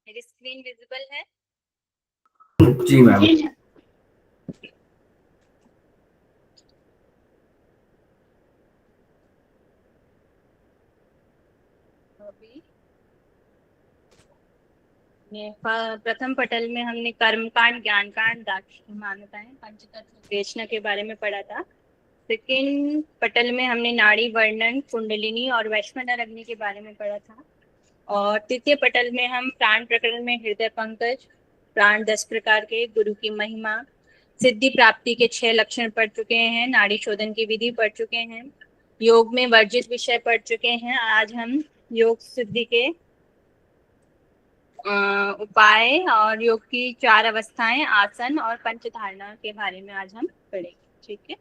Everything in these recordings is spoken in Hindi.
मेरी स्क्रीन विजिबल है? जी मैम। अभी प्रथम पटल में हमने कर्मकांड, ज्ञानकांड, दार्शनिक मान्यताएं, पंचतत्व विवेचना के बारे में पढ़ा था। सेकेंड पटल में हमने नाड़ी वर्णन, कुंडलिनी और वैश्वानर अग्नि के बारे में पढ़ा था। और तृतीय पटल में हम प्राण प्रकरण में हृदय पंकज, प्राण 10 प्रकार के, गुरु की महिमा, सिद्धि प्राप्ति के 6 लक्षण पढ़ चुके हैं, नाड़ी शोधन की विधि पढ़ चुके हैं, योग में वर्जित विषय पढ़ चुके हैं। आज हम योग सिद्धि के उपाय और योग की 4 अवस्थाएं, आसन और पंच धारणा के बारे में आज हम पढ़ेंगे। ठीक है।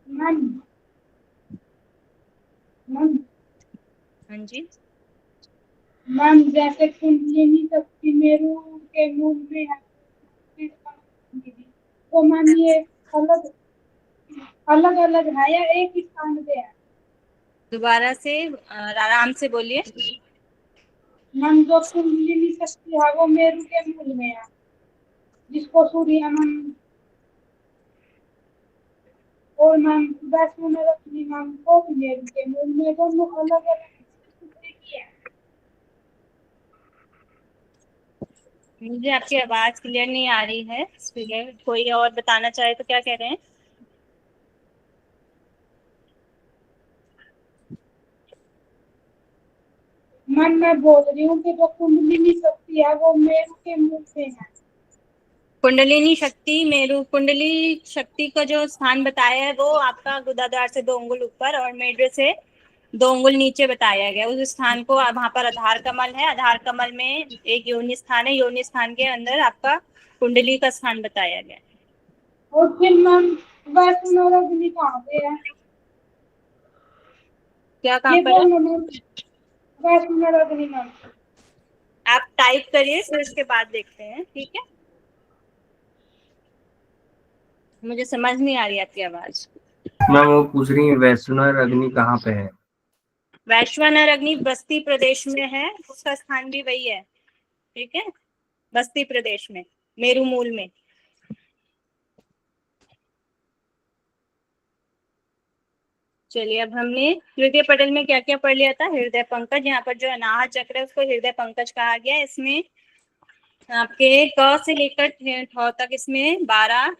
मैम मैम हाँ जी। मैम जैसे कुंडलिनी शक्ति मेरु के मूल में है, तो मैम ये अलग अलग अलग है या एक ही स्थान पे है? दोबारा से आराम से बोलिए। मैम जो कुंडलिनी शक्ति है वो मेरु के मूल में है, जिसको सूर्य मैम, और मैम वैष्णो में रखनी मैम को भी मेरु के मूल में, दोनों अलग अलग है। मुझे आपकी आवाज क्लियर नहीं आ रही है। स्पीकर कोई और बताना चाहे तो क्या कह रहे हैं? मैम मैं बोल रही हूँ कि जो कुंडलिनी शक्ति है वो मेरु के मूल में है। कुंडलिनी शक्ति, मेरु कुंडली शक्ति का जो स्थान बताया है वो आपका गुदाद्वार से 2 अंगुल ऊपर और मेढ्र से 2 अंगुल नीचे बताया गया। उस स्थान को वहां पर आधार कमल है। आधार कमल में एक योनि स्थान है। योनि स्थान के अंदर आपका कुंडली का स्थान बताया गया है। और फिर मैम वैष्णो अग्नि कहाँ पे है? क्या कहाँ ये पर है? दोनों मैम वैष्णो अग्नि मैम। आप टाइप करिए फिर उसके बाद देखते हैं। ठीक है। मुझे समझ नहीं आ रही आपकी आवाज। मैम वो पूछ रही है वैश्वानर अग्नि कहाँ पे है? वैश्वानर अग्नि बस्ती प्रदेश में है। उसका स्थान भी वही है। ठीक है। बस्ती प्रदेश में, मेरू मूल में। चलिए, अब हमने तृतीय पटल में क्या क्या पढ़ लिया था। हृदय पंकज, यहाँ पर जो अनाहत चक्र है उसको हृदय पंकज कहा गया। इसमें आपके क से लेकर ठ तक इसमें 12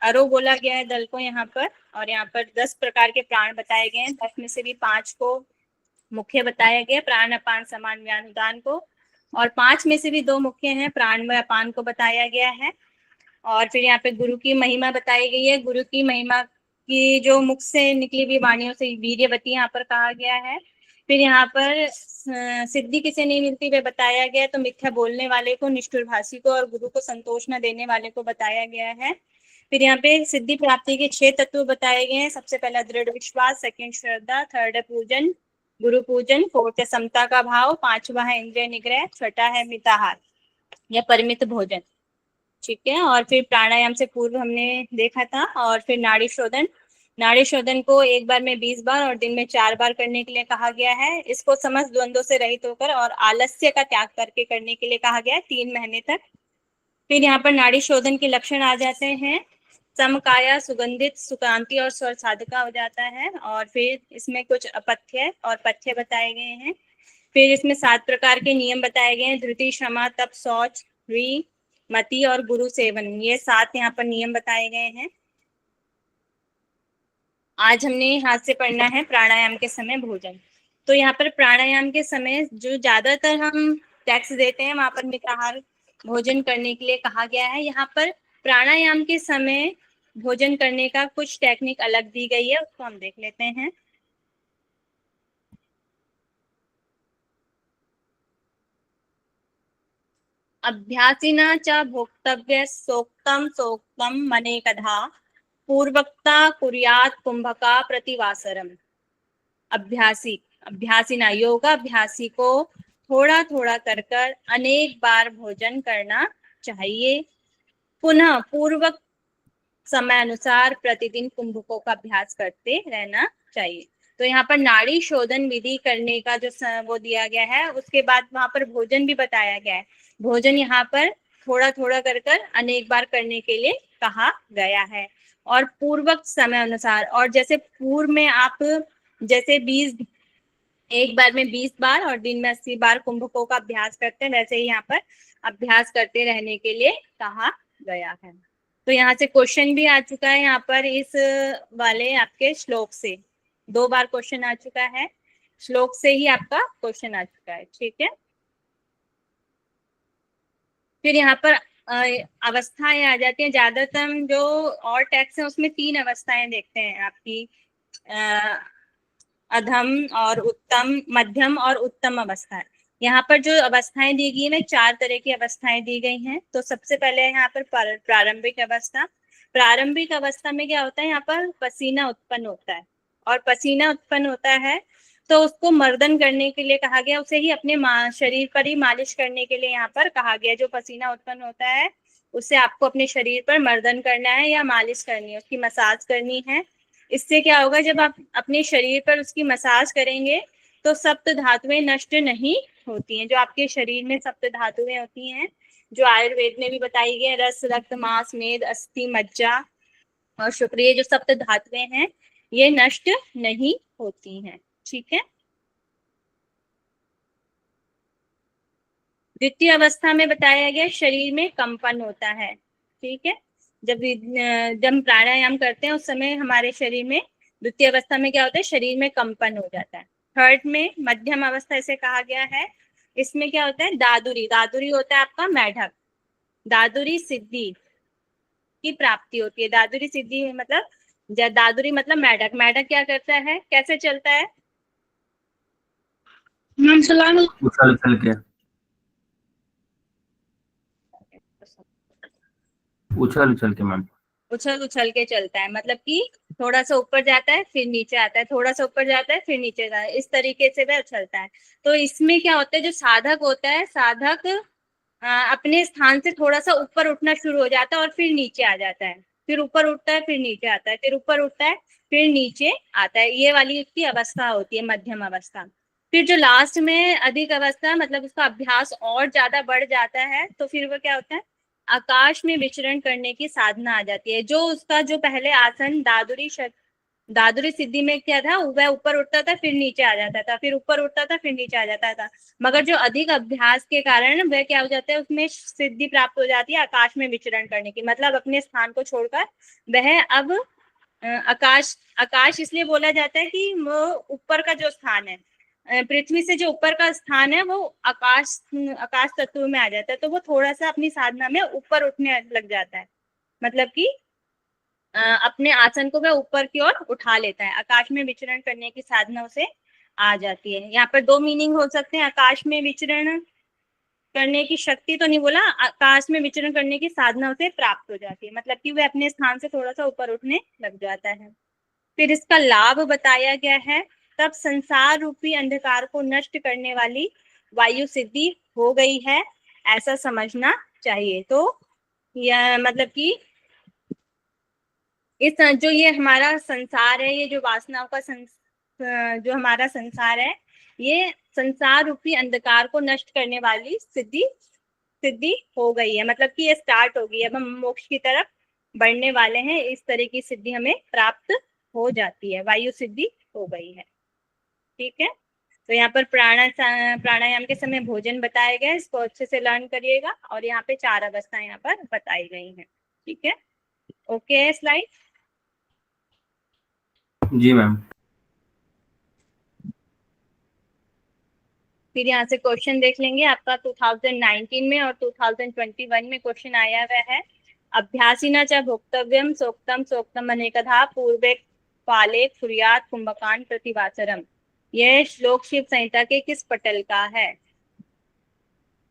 अरो बोला गया है दल को यहाँ पर। और यहाँ पर 10 प्रकार के प्राण बताए गए हैं। 10 में से भी 5 को मुख्य बताया गया, प्राण अपान समान व्यान उदान को। और 5 में से भी 2 मुख्य हैं, प्राण व अपान को बताया गया है। और फिर यहाँ पे गुरु की महिमा बताई गई है। गुरु की महिमा की जो मुख से निकली हुई वाणियों से वीर्यवती यहाँ पर कहा गया है। फिर यहाँ पर सिद्धि किसे नहीं मिलती वह बताया गया, तो मिथ्या बोलने वाले को, निष्ठुरभाषी को और गुरु को संतोष न देने वाले को बताया गया है। फिर यहाँ पे सिद्धि प्राप्ति के 6 तत्व बताए गए हैं। सबसे पहला दृढ़ विश्वास, सेकंड श्रद्धा, थर्ड है पूजन, गुरु पूजन, फोर्थ है समता का भाव, 5वां है इंद्रिय निग्रह, छठा है मिताहार या परिमित भोजन। ठीक है। और फिर प्राणायाम से पूर्व हमने देखा था। और फिर नाड़ी शोधन, नाड़ी शोधन को एक बार में 20 बार और दिन में 4 बार करने के लिए कहा गया है। इसको समस्त द्वंद्वों से रहित होकर और आलस्य का त्याग करके करने के लिए कहा गया है 3 महीने तक। फिर यहाँ पर नाड़ी शोधन के लक्षण आ जाते हैं। समकाया, सुगंधित, सुकांति और स्वर साधका हो जाता है। और फिर इसमें कुछ अपथ्य और पथ्य बताए गए हैं। फिर इसमें 7 प्रकार के नियम बताए गए हैं। धृति, क्षमा, तप, शौच, री, मति और गुरु सेवन, ये 7 यहाँ पर नियम बताए गए हैं। आज हमने हाथ से पढ़ना है प्राणायाम के समय भोजन। तो यहाँ पर प्राणायाम के समय जो ज्यादातर हम टैक्स देते हैं वहां पर मिताहार भोजन करने के लिए कहा गया है। यहाँ पर प्राणायाम के समय भोजन करने का कुछ टेक्निक अलग दी गई है, उसको हम देख लेते हैं। अभ्यासिना च भोक्तव्य सोक्तम सोक्तम मनेकधा पूर्वक्ता कुर्यात कुंभका प्रतिवासरम। अभ्यासी, अभ्यासिना योगाभ्यासी को थोड़ा थोड़ा कर कर अनेक बार भोजन करना चाहिए। पुनः पूर्वक समय अनुसार प्रतिदिन कुंभकों का अभ्यास करते रहना चाहिए। तो यहाँ पर नाड़ी शोधन विधि करने का जो वो दिया गया है, उसके बाद वहां पर भोजन भी बताया गया है। भोजन यहाँ पर थोड़ा थोड़ा कर अनेक बार करने के लिए कहा गया है, और पूर्वक समय अनुसार। और जैसे पूर्व में आप जैसे 20 एक बार में 20 बार और दिन में 80 बार कुंभकों का अभ्यास करते हैं, वैसे ही यहाँ पर अभ्यास करते रहने के लिए कहा गया है। तो यहाँ से क्वेश्चन भी आ चुका है यहाँ पर इस वाले आपके श्लोक से 2 बार क्वेश्चन आ चुका है, श्लोक से ही आपका क्वेश्चन आ चुका है। ठीक है, फिर यहाँ पर अवस्थाएं आ जाती हैं। ज्यादातर जो और टेक्स्ट है उसमें 3 अवस्थाएं देखते हैं आपकी, अधम और उत्तम, मध्यम और उत्तम अवस्था। यहाँ पर जो अवस्थाएं दी गई है 4 तरह की अवस्थाएं दी गई हैं। तो सबसे पहले यहाँ पर प्रारंभिक अवस्था। प्रारंभिक अवस्था में क्या होता है, यहाँ पर पसीना उत्पन्न होता है, और पसीना उत्पन्न होता है तो उसको मर्दन करने के लिए कहा गया, उसे ही अपने शरीर पर ही मालिश करने के लिए यहाँ पर कहा गया। जो पसीना उत्पन्न होता है उसे आपको अपने शरीर पर मर्दन करना है या मालिश करनी है, उसकी मसाज करनी है। इससे क्या होगा, जब आप अपने शरीर पर उसकी मसाज करेंगे तो सप्त धातुएं नष्ट नहीं होती हैं। जो आपके शरीर में सप्त धातुएं होती हैं, जो आयुर्वेद में भी बताई गई, रस, रक्त, मांस, मेद, अस्थि, मज्जा और शुक्र, ये जो सप्त धातुएं हैं ये नष्ट नहीं होती हैं। ठीक है, द्वितीय अवस्था में बताया गया शरीर में कंपन होता है। ठीक है, जब प्राणायाम करते हैं उस समय हमारे शरीर में, द्वितीय अवस्था में क्या होता है, शरीर में कंपन हो जाता है। थर्ड में मध्यम अवस्था इसे कहा गया है, इसमें क्या होता है, दादुरी, दादुरी होता है आपका मेढक, दादुरी सिद्धि की प्राप्ति होती है। दादुरी सिद्धि मतलब, दादुरी मतलब मेढक, मेढक क्या करता है, कैसे चलता है, उछल उछल के, उछल उछल के मैम, उछल उछल के चलता है। मतलब कि थोड़ा सा ऊपर जाता है फिर नीचे आता है, थोड़ा सा ऊपर जाता है फिर नीचे जाता है, इस तरीके से वह उछलता है। तो इसमें क्या होता है, जो साधक होता है, साधक अपने स्थान से थोड़ा सा ऊपर उठना शुरू हो जाता है और फिर नीचे आ जाता है, फिर ऊपर उठता है फिर नीचे आता है, फिर ऊपर उठता है फिर नीचे आता है। ये वाली इसकी अवस्था होती है, मध्यम अवस्था। फिर जो लास्ट में अधिक अवस्था, मतलब उसका अभ्यास और ज्यादा बढ़ जाता है, तो फिर वो क्या होता है, आकाश में विचरण करने की साधना आ जाती है। जो उसका जो पहले आसन दादुरी सिद्धि में क्या था, वह ऊपर उठता था फिर नीचे आ जाता था, फिर ऊपर उठता था फिर नीचे आ जाता था। मगर जो अधिक अभ्यास के कारण वह क्या हो जाता है, उसमें सिद्धि प्राप्त हो जाती है आकाश में विचरण करने की। मतलब अपने स्थान को छोड़कर वह अब आकाश, आकाश इसलिए बोला जाता है कि वो ऊपर का जो स्थान है, पृथ्वी से जो ऊपर का स्थान है वो आकाश आकाश तत्व में आ जाता है। तो वो थोड़ा सा अपनी साधना में ऊपर उठने लग जाता है, मतलब कि अपने आसन को वह ऊपर की ओर उठा लेता है, आकाश में विचरण करने की साधना उसे आ जाती है। यहाँ पर 2 मीनिंग हो सकते हैं, आकाश में विचरण करने की शक्ति तो नहीं बोला, आकाश में विचरण करने की साधना उसे प्राप्त हो जाती है, मतलब कि वह अपने स्थान से थोड़ा सा ऊपर उठने लग जाता है। फिर इसका लाभ बताया गया है, तब संसार रूपी अंधकार को नष्ट करने वाली वायु सिद्धि हो गई है, ऐसा समझना चाहिए। तो यह मतलब कि इस जो ये हमारा संसार है, ये जो वासनाओं का जो हमारा संसार है, ये संसार रूपी अंधकार को नष्ट करने वाली सिद्धि हो गई है, मतलब कि ये स्टार्ट हो गई है, अब हम मोक्ष की तरफ बढ़ने वाले हैं। इस तरह की सिद्धि हमें प्राप्त हो जाती है, वायु सिद्धि हो गई है। ठीक है, तो यहाँ पर प्राणायाम के समय भोजन बताया गया है, इसको अच्छे से लर्न करिएगा। और यहाँ पे 4 अवस्थाएं यहाँ पर बताई गई हैं। ठीक है, ओके, स्लाइड। जी मैम। फिर यहाँ से क्वेश्चन देख लेंगे, आपका 2019 में और 2021 में क्वेश्चन आया हुआ है। अभ्यासिना च भोक्तव्यम सोक्तम सोक्तम अनेकधा पूर्वे काले कुर्यात् कुंभकांड प्रतिवाचरम। यह श्लोक शिव संहिता के किस पटल का है?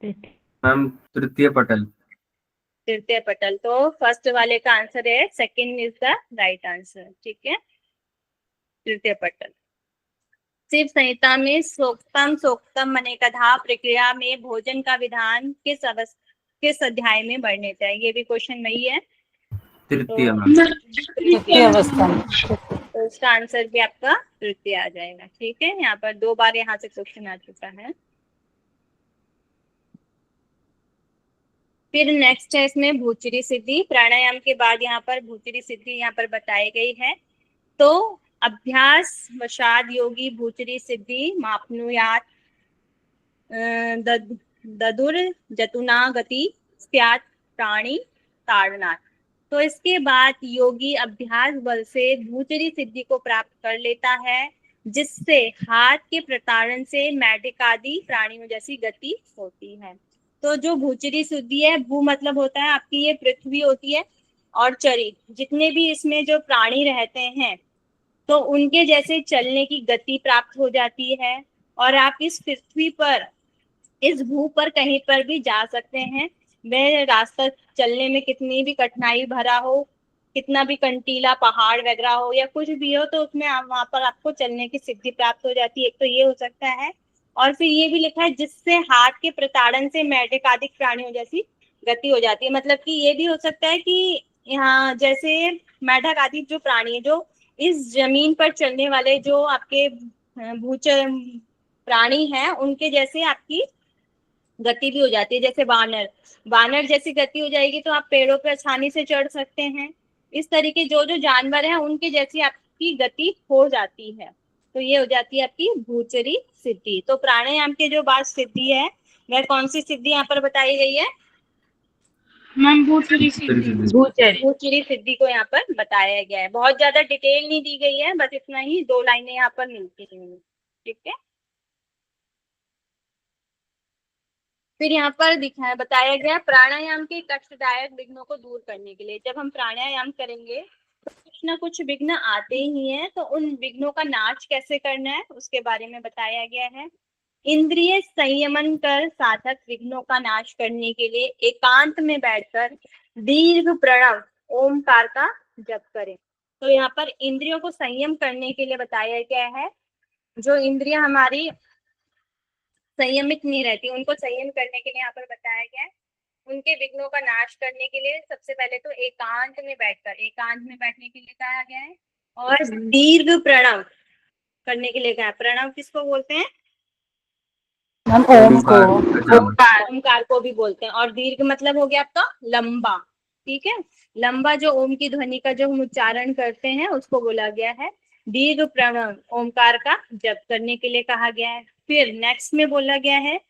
मैम तृतीय पटल। तृतीय पटल। तो फर्स्ट वाले का आंसर है, second is the right answer. ठीक है, तृतीय पटल। शिव संहिता में सोक्तम सोक्तम अनेकधा प्रक्रिया में भोजन का विधान किस अध्याय में वर्णित है? ये भी क्वेश्चन वही है। तृतीय तो मैम। तृतीय अवस्था में। तो इसका आंसर भी आपका तृतीय आ जाएगा। ठीक है, यहाँ पर 2 बार यहाँ से क्वेश्चन आ चुका है। फिर नेक्स्ट है इसमें भूचरी सिद्धि। प्राणायाम के बाद यहाँ पर भूचरी सिद्धि यहाँ पर बताई गई है। तो अभ्यास वशाद योगी भूचरी सिद्धि मापनुयात ददुर जतुना गति स्यात् प्राणी ताड़नाथ। तो इसके बाद योगी अभ्यास बल से भूचरी सिद्धि को प्राप्त कर लेता है, जिससे हाथ के प्रताड़न से मैढकादि प्राणियों जैसी गति होती है। तो जो भूचरी सिद्धि है, भू मतलब होता है आपकी ये पृथ्वी होती है, और चरी जितने भी इसमें जो प्राणी रहते हैं तो उनके जैसे चलने की गति प्राप्त हो जाती है, और आप इस पृथ्वी पर, इस भू पर कहीं पर भी जा सकते हैं। वह रास्ता चलने में कितनी भी कठिनाई भरा हो, कितना भी कंटीला पहाड़ वगैरह हो या कुछ भी हो, तो उसमें आप वहां पर आपको चलने की सिद्धि प्राप्त हो जाती है। एक तो ये हो सकता है, और फिर ये भी लिखा है जिससे हाथ के प्रताड़न से मेढकादिक प्राणियों जैसी गति हो जाती है। मतलब कि ये भी हो सकता है कि यहाँ जैसे मेढक आदि जो प्राणी है, जो इस जमीन पर चलने वाले जो आपके भूचर प्राणी हैं, उनके जैसे आपकी गति भी हो जाती है। जैसे वानर जैसी गति हो जाएगी तो आप पेड़ों पर आसानी से चढ़ सकते हैं। इस तरीके जो जो जानवर हैं उनके जैसी आपकी गति हो जाती है। तो ये हो जाती है आपकी भूचरी सिद्धि। तो प्राणायाम के जो बाद सिद्धि है, वह कौन सी सिद्धि यहाँ पर बताई गई है? मैम भूचरी सिद्धि। भूचरी सिद्धि को यहाँ पर बताया गया है। बहुत ज्यादा डिटेल नहीं दी गई है, बस इतना ही 2 लाइनें यहाँ पर मिलती हैं। ठीक है, फिर यहाँ पर बताया गया प्राणायाम के कष्टदायक विघ्नों को दूर करने के लिए। जब हम प्राणायाम करेंगे तो कुछ ना कुछ विघ्न आते ही हैं, तो उन विघ्नों का नाश कैसे करना है उसके बारे में बताया गया है। इंद्रिय संयमन कर साधक विघ्नों का नाश करने के लिए एकांत में बैठकर दीर्घ प्रणव ओमकार का जप करें। तो यहाँ पर इंद्रियों को संयम करने के लिए बताया गया है। जो इंद्रियां हमारी संयमित नहीं रहती, उनको संयम करने के लिए यहाँ पर बताया गया है। उनके विघ्नों का नाश करने के लिए सबसे पहले तो एकांत में बैठने के लिए कहा गया है, और दीर्घ प्रणव करने के लिए कहा है। प्रणव किसको बोलते हैं? हम ओम को, ओमकार को भी बोलते हैं। और दीर्घ मतलब हो गया आपका लंबा। ठीक है, लंबा जो ओम की ध्वनि का जो हम उच्चारण करते हैं उसको बोला गया है। दीर्घ प्रणव ओमकार का जप करने के लिए कहा गया है। फिर नेक्स्ट में बोला गया है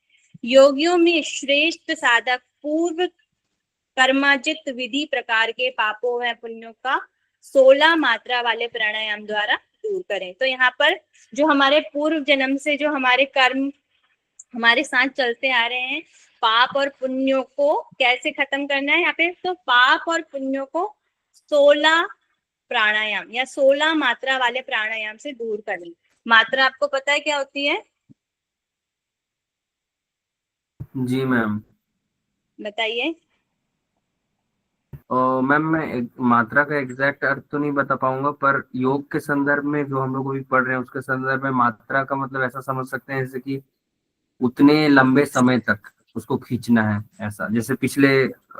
योगियों में श्रेष्ठ साधक पूर्व कर्माजित विधि प्रकार के पापों व पुण्यों का 16 मात्रा वाले प्राणायाम द्वारा दूर करें। तो यहाँ पर जो हमारे पूर्व जन्म से जो हमारे कर्म हमारे साथ चलते आ रहे हैं, पाप और पुण्यों को कैसे खत्म करना है, यहाँ पे तो पाप और पुण्यों को 16 प्राणायाम या 16 मात्रा वाले प्राणायाम से दूर करें। मात्रा आपको पता है क्या होती है? जी मैम, बताइए। मैम मैं मात्रा का एग्जैक्ट अर्थ तो नहीं बता पाऊंगा, पर योग के संदर्भ में जो हम लोग अभी पढ़ रहे हैं उसके संदर्भ में मात्रा का मतलब ऐसा समझ सकते हैं जैसे कि उतने लंबे समय तक उसको खींचना है। ऐसा जैसे पिछले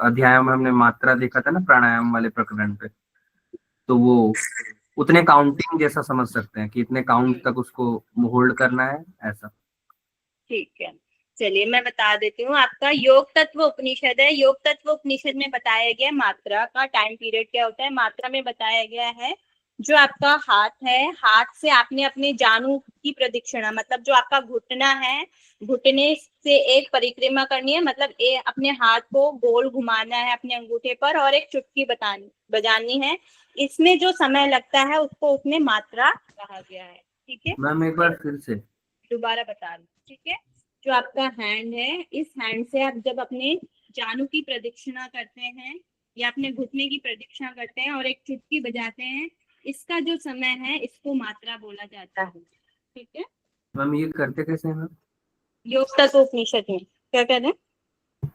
अध्याय में हमने मात्रा देखा था ना प्राणायाम वाले प्रकरण पे, तो वो उतने काउंटिंग जैसा समझ सकते हैं कि इतने काउंट तक उसको होल्ड करना है, ऐसा। ठीक है, चलिए मैं बता देती हूँ। आपका योग तत्व उपनिषद है। योग तत्व उपनिषद में बताया गया मात्रा का टाइम पीरियड क्या होता है। मात्रा में बताया गया है जो आपका हाथ है, हाथ से आपने अपने जानू की प्रदक्षिणा, मतलब जो आपका घुटना है, घुटने से एक परिक्रमा करनी है। मतलब अपने हाथ को गोल घुमाना है अपने अंगूठे पर, और एक चुटकी बजानी है। इसमें जो समय लगता है उसको उसमें मात्रा कहा गया है। ठीक है मैम एक बार फिर से दोबारा बता रही हूँ। ठीक है, जो आपका हैंड है, इस हैंड से आप जब अपने जानू की प्रदक्षिणा करते हैं या अपने घुटने की प्रदक्षिणा करते हैं और एक चुटकी बजाते हैं, इसका जो समय है इसको मात्रा बोला जाता है। ठीक है, मैम ये करते कैसे हैं मैम? योग तत्व उपनिषद में क्या कह रहे हैं?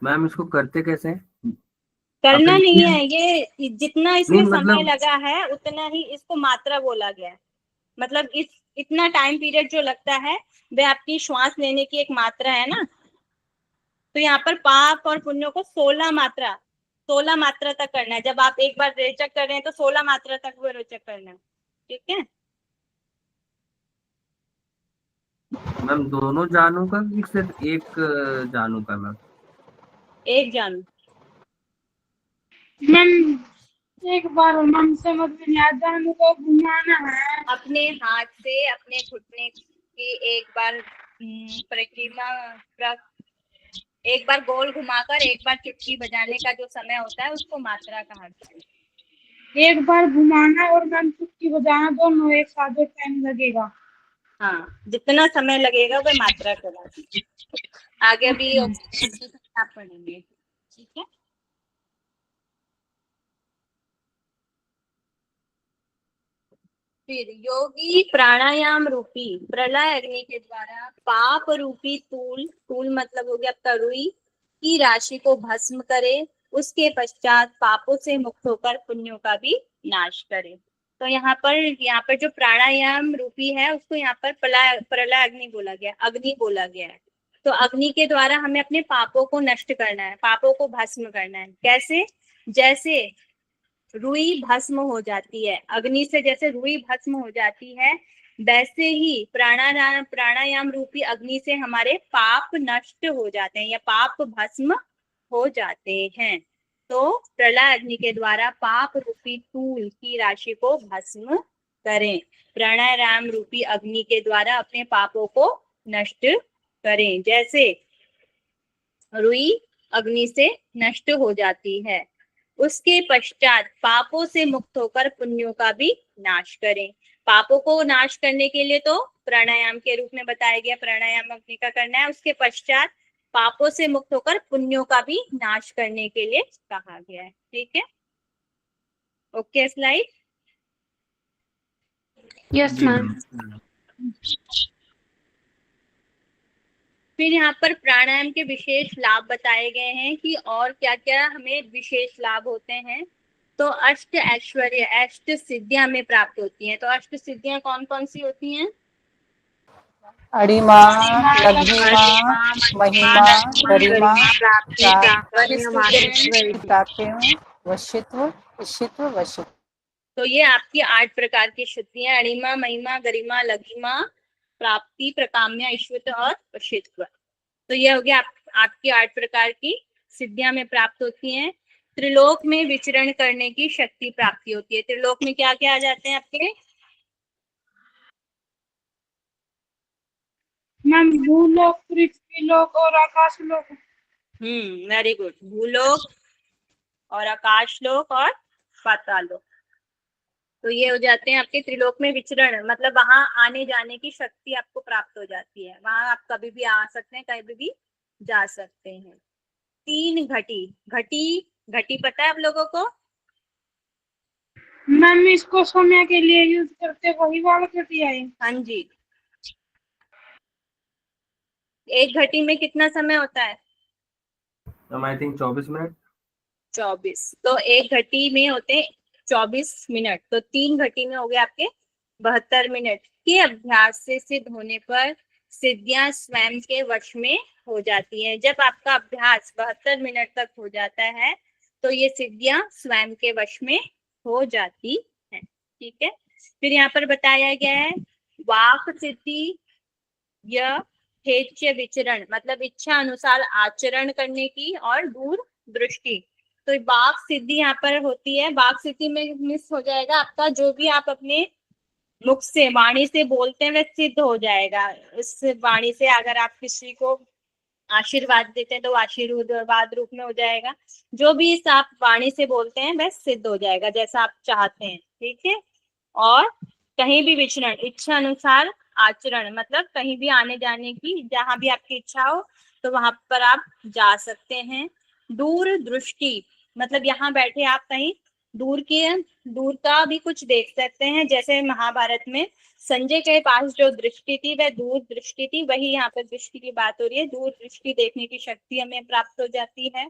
मैम इसको करते कैसे हैं? करना अपन नहीं है, ये जितना इसमें नहीं, समय मतलब लगा है उतना ही इसको मात्रा बोला गया है। मतलब इतना टाइम पीरियड जो लगता है वह आपकी श्वास लेने की एक मात्रा है ना। तो यहाँ पर पाप और पुण्यों को 16 मात्रा तक करना है। जब आप एक बार रेचक कर रहे हैं तो 16 मात्रा तक वो रेचक करना है। ठीक है, मैम दोनों जानू का कि सिर्फ एक जानू का मैम? एक जानू। मैम एक बार मैम समझ में नहीं आता, हमको घुमाना है। अपने हाथ से अपने घुटने की एक बार एक बार गोल घुमाकर एक बार चुटकी बजाने का जो समय होता है उसको मात्रा कहा जाता है। एक बार घुमाना और मैम चुटकी बजाना दोनों एक साथ टाइम लगेगा। हाँ, जितना समय लगेगा वह मात्रा कहलाती है। आगे अभी आप पढ़ेंगे। ठीक है, फिर योगी प्राणायाम रूपी प्रलय अग्नि के द्वारा पाप रूपी तूल मतलब हो गया तरुई की राशि को भस्म करे, उसके पश्चात पापों से मुक्त होकर पुण्यों का भी नाश करे। तो यहाँ पर जो प्राणायाम रूपी है उसको यहाँ पर प्रलय अग्नि बोला गया है। तो अग्नि के द्वारा हमें अपने पापों को नष्ट करना है, पापों को भस्म करना है। कैसे? जैसे रुई भस्म हो जाती है, अग्नि से जैसे रुई भस्म हो जाती है, वैसे ही प्राणायाम रूपी अग्नि से हमारे पाप नष्ट हो जाते हैं या पाप भस्म हो जाते हैं। तो प्रलय अग्नि के द्वारा पाप रूपी तूल की राशि को भस्म करें, प्राणायाम रूपी अग्नि के द्वारा अपने पापों को नष्ट करें। जैसे रुई अग्नि से नष्ट हो जाती है, उसके पश्चात पापों से मुक्त होकर पुण्यों का भी नाश करें। पापों को नाश करने के लिए तो प्राणायाम के रूप में बताया गया, प्राणायाम अग्नि का करना है। उसके पश्चात पापों से मुक्त होकर पुण्यों का भी नाश करने के लिए कहा गया है। ठीक है, ओके स्लाइड। Yes ma'am. फिर यहाँ पर प्राणायाम के विशेष लाभ बताए गए हैं कि और क्या क्या हमें विशेष लाभ होते हैं। तो अष्ट ऐश्वर्य, अष्ट सिद्धियां हमें प्राप्त होती हैं। तो अष्ट सिद्धियां कौन कौन सी होती हैं? अणिमा, लघिमा, महिमा, गरिमा, प्राप्तियों, वशित्व, इशित्व, वशित्व। तो ये आपकी 8 प्रकार की सिद्धियां, अणिमा, महिमा, गरिमा, लघिमा, प्राप्ति, प्रकाम्य, ईश्वत और वशित्व। तो ये हो गया आपकी 8 प्रकार की सिद्धियां में प्राप्त होती हैं। त्रिलोक में विचरण करने की शक्ति प्राप्ति होती है। त्रिलोक में क्या क्या आ जाते हैं आपके? मैम भूलोक, पृथ्वीलोक और आकाशलोक। Very good. भूलोक और आकाशलोक और पातालोक, तो ये हो जाते हैं आपके त्रिलोक में विचरण, मतलब वहां आने जाने की शक्ति आपको प्राप्त हो जाती है। वहां आप कभी भी आ सकते हैं, कभी भी जा सकते हैं। 3 घटी पता है आप लोगों को? मैम इसको समय के लिए यूज करते वही वाला घटिया है। हाँ जी। एक घटी में कितना समय होता है? I think 24 minute. 24। तो एक घटी में होते 24 मिनट, तो 3 घटी में हो गए आपके 72 मिनट। के अभ्यास से सिद्ध होने पर सिद्धियां स्वयं के वश में हो जाती हैं। जब आपका अभ्यास 72 मिनट तक हो जाता है तो ये सिद्धियां स्वयं के वश में हो जाती हैं। ठीक है, फिर यहाँ पर बताया गया है वाक सिद्धि या हेच्य विचरण, मतलब इच्छा अनुसार आचरण करने की, और दूर दृष्टि। तो वाक सिद्धि यहाँ पर होती है। वाक सिद्धि में मिस हो जाएगा आपका जो भी आप अपने मुख से वाणी से बोलते हैं वह सिद्ध हो जाएगा। इस वाणी से अगर आप किसी को आशीर्वाद देते हैं तो आशीर्वाद रूप में हो जाएगा। जो भी इस आप वाणी से बोलते हैं वह सिद्ध हो जाएगा जैसा आप चाहते हैं। ठीक है, और कहीं भी विचरण, इच्छा अनुसार आचरण, मतलब कहीं भी आने जाने की, जहां भी आपकी इच्छा हो तो वहां पर आप जा सकते हैं। दूर दृष्टि, मतलब यहाँ बैठे आप कहीं दूर का भी कुछ देख सकते हैं। जैसे महाभारत में संजय के पास जो दृष्टि थी वह दूर दृष्टि थी, वही यहाँ पर दृष्टि की बात हो रही है। दूर दृष्टि देखने की शक्ति हमें प्राप्त हो जाती है।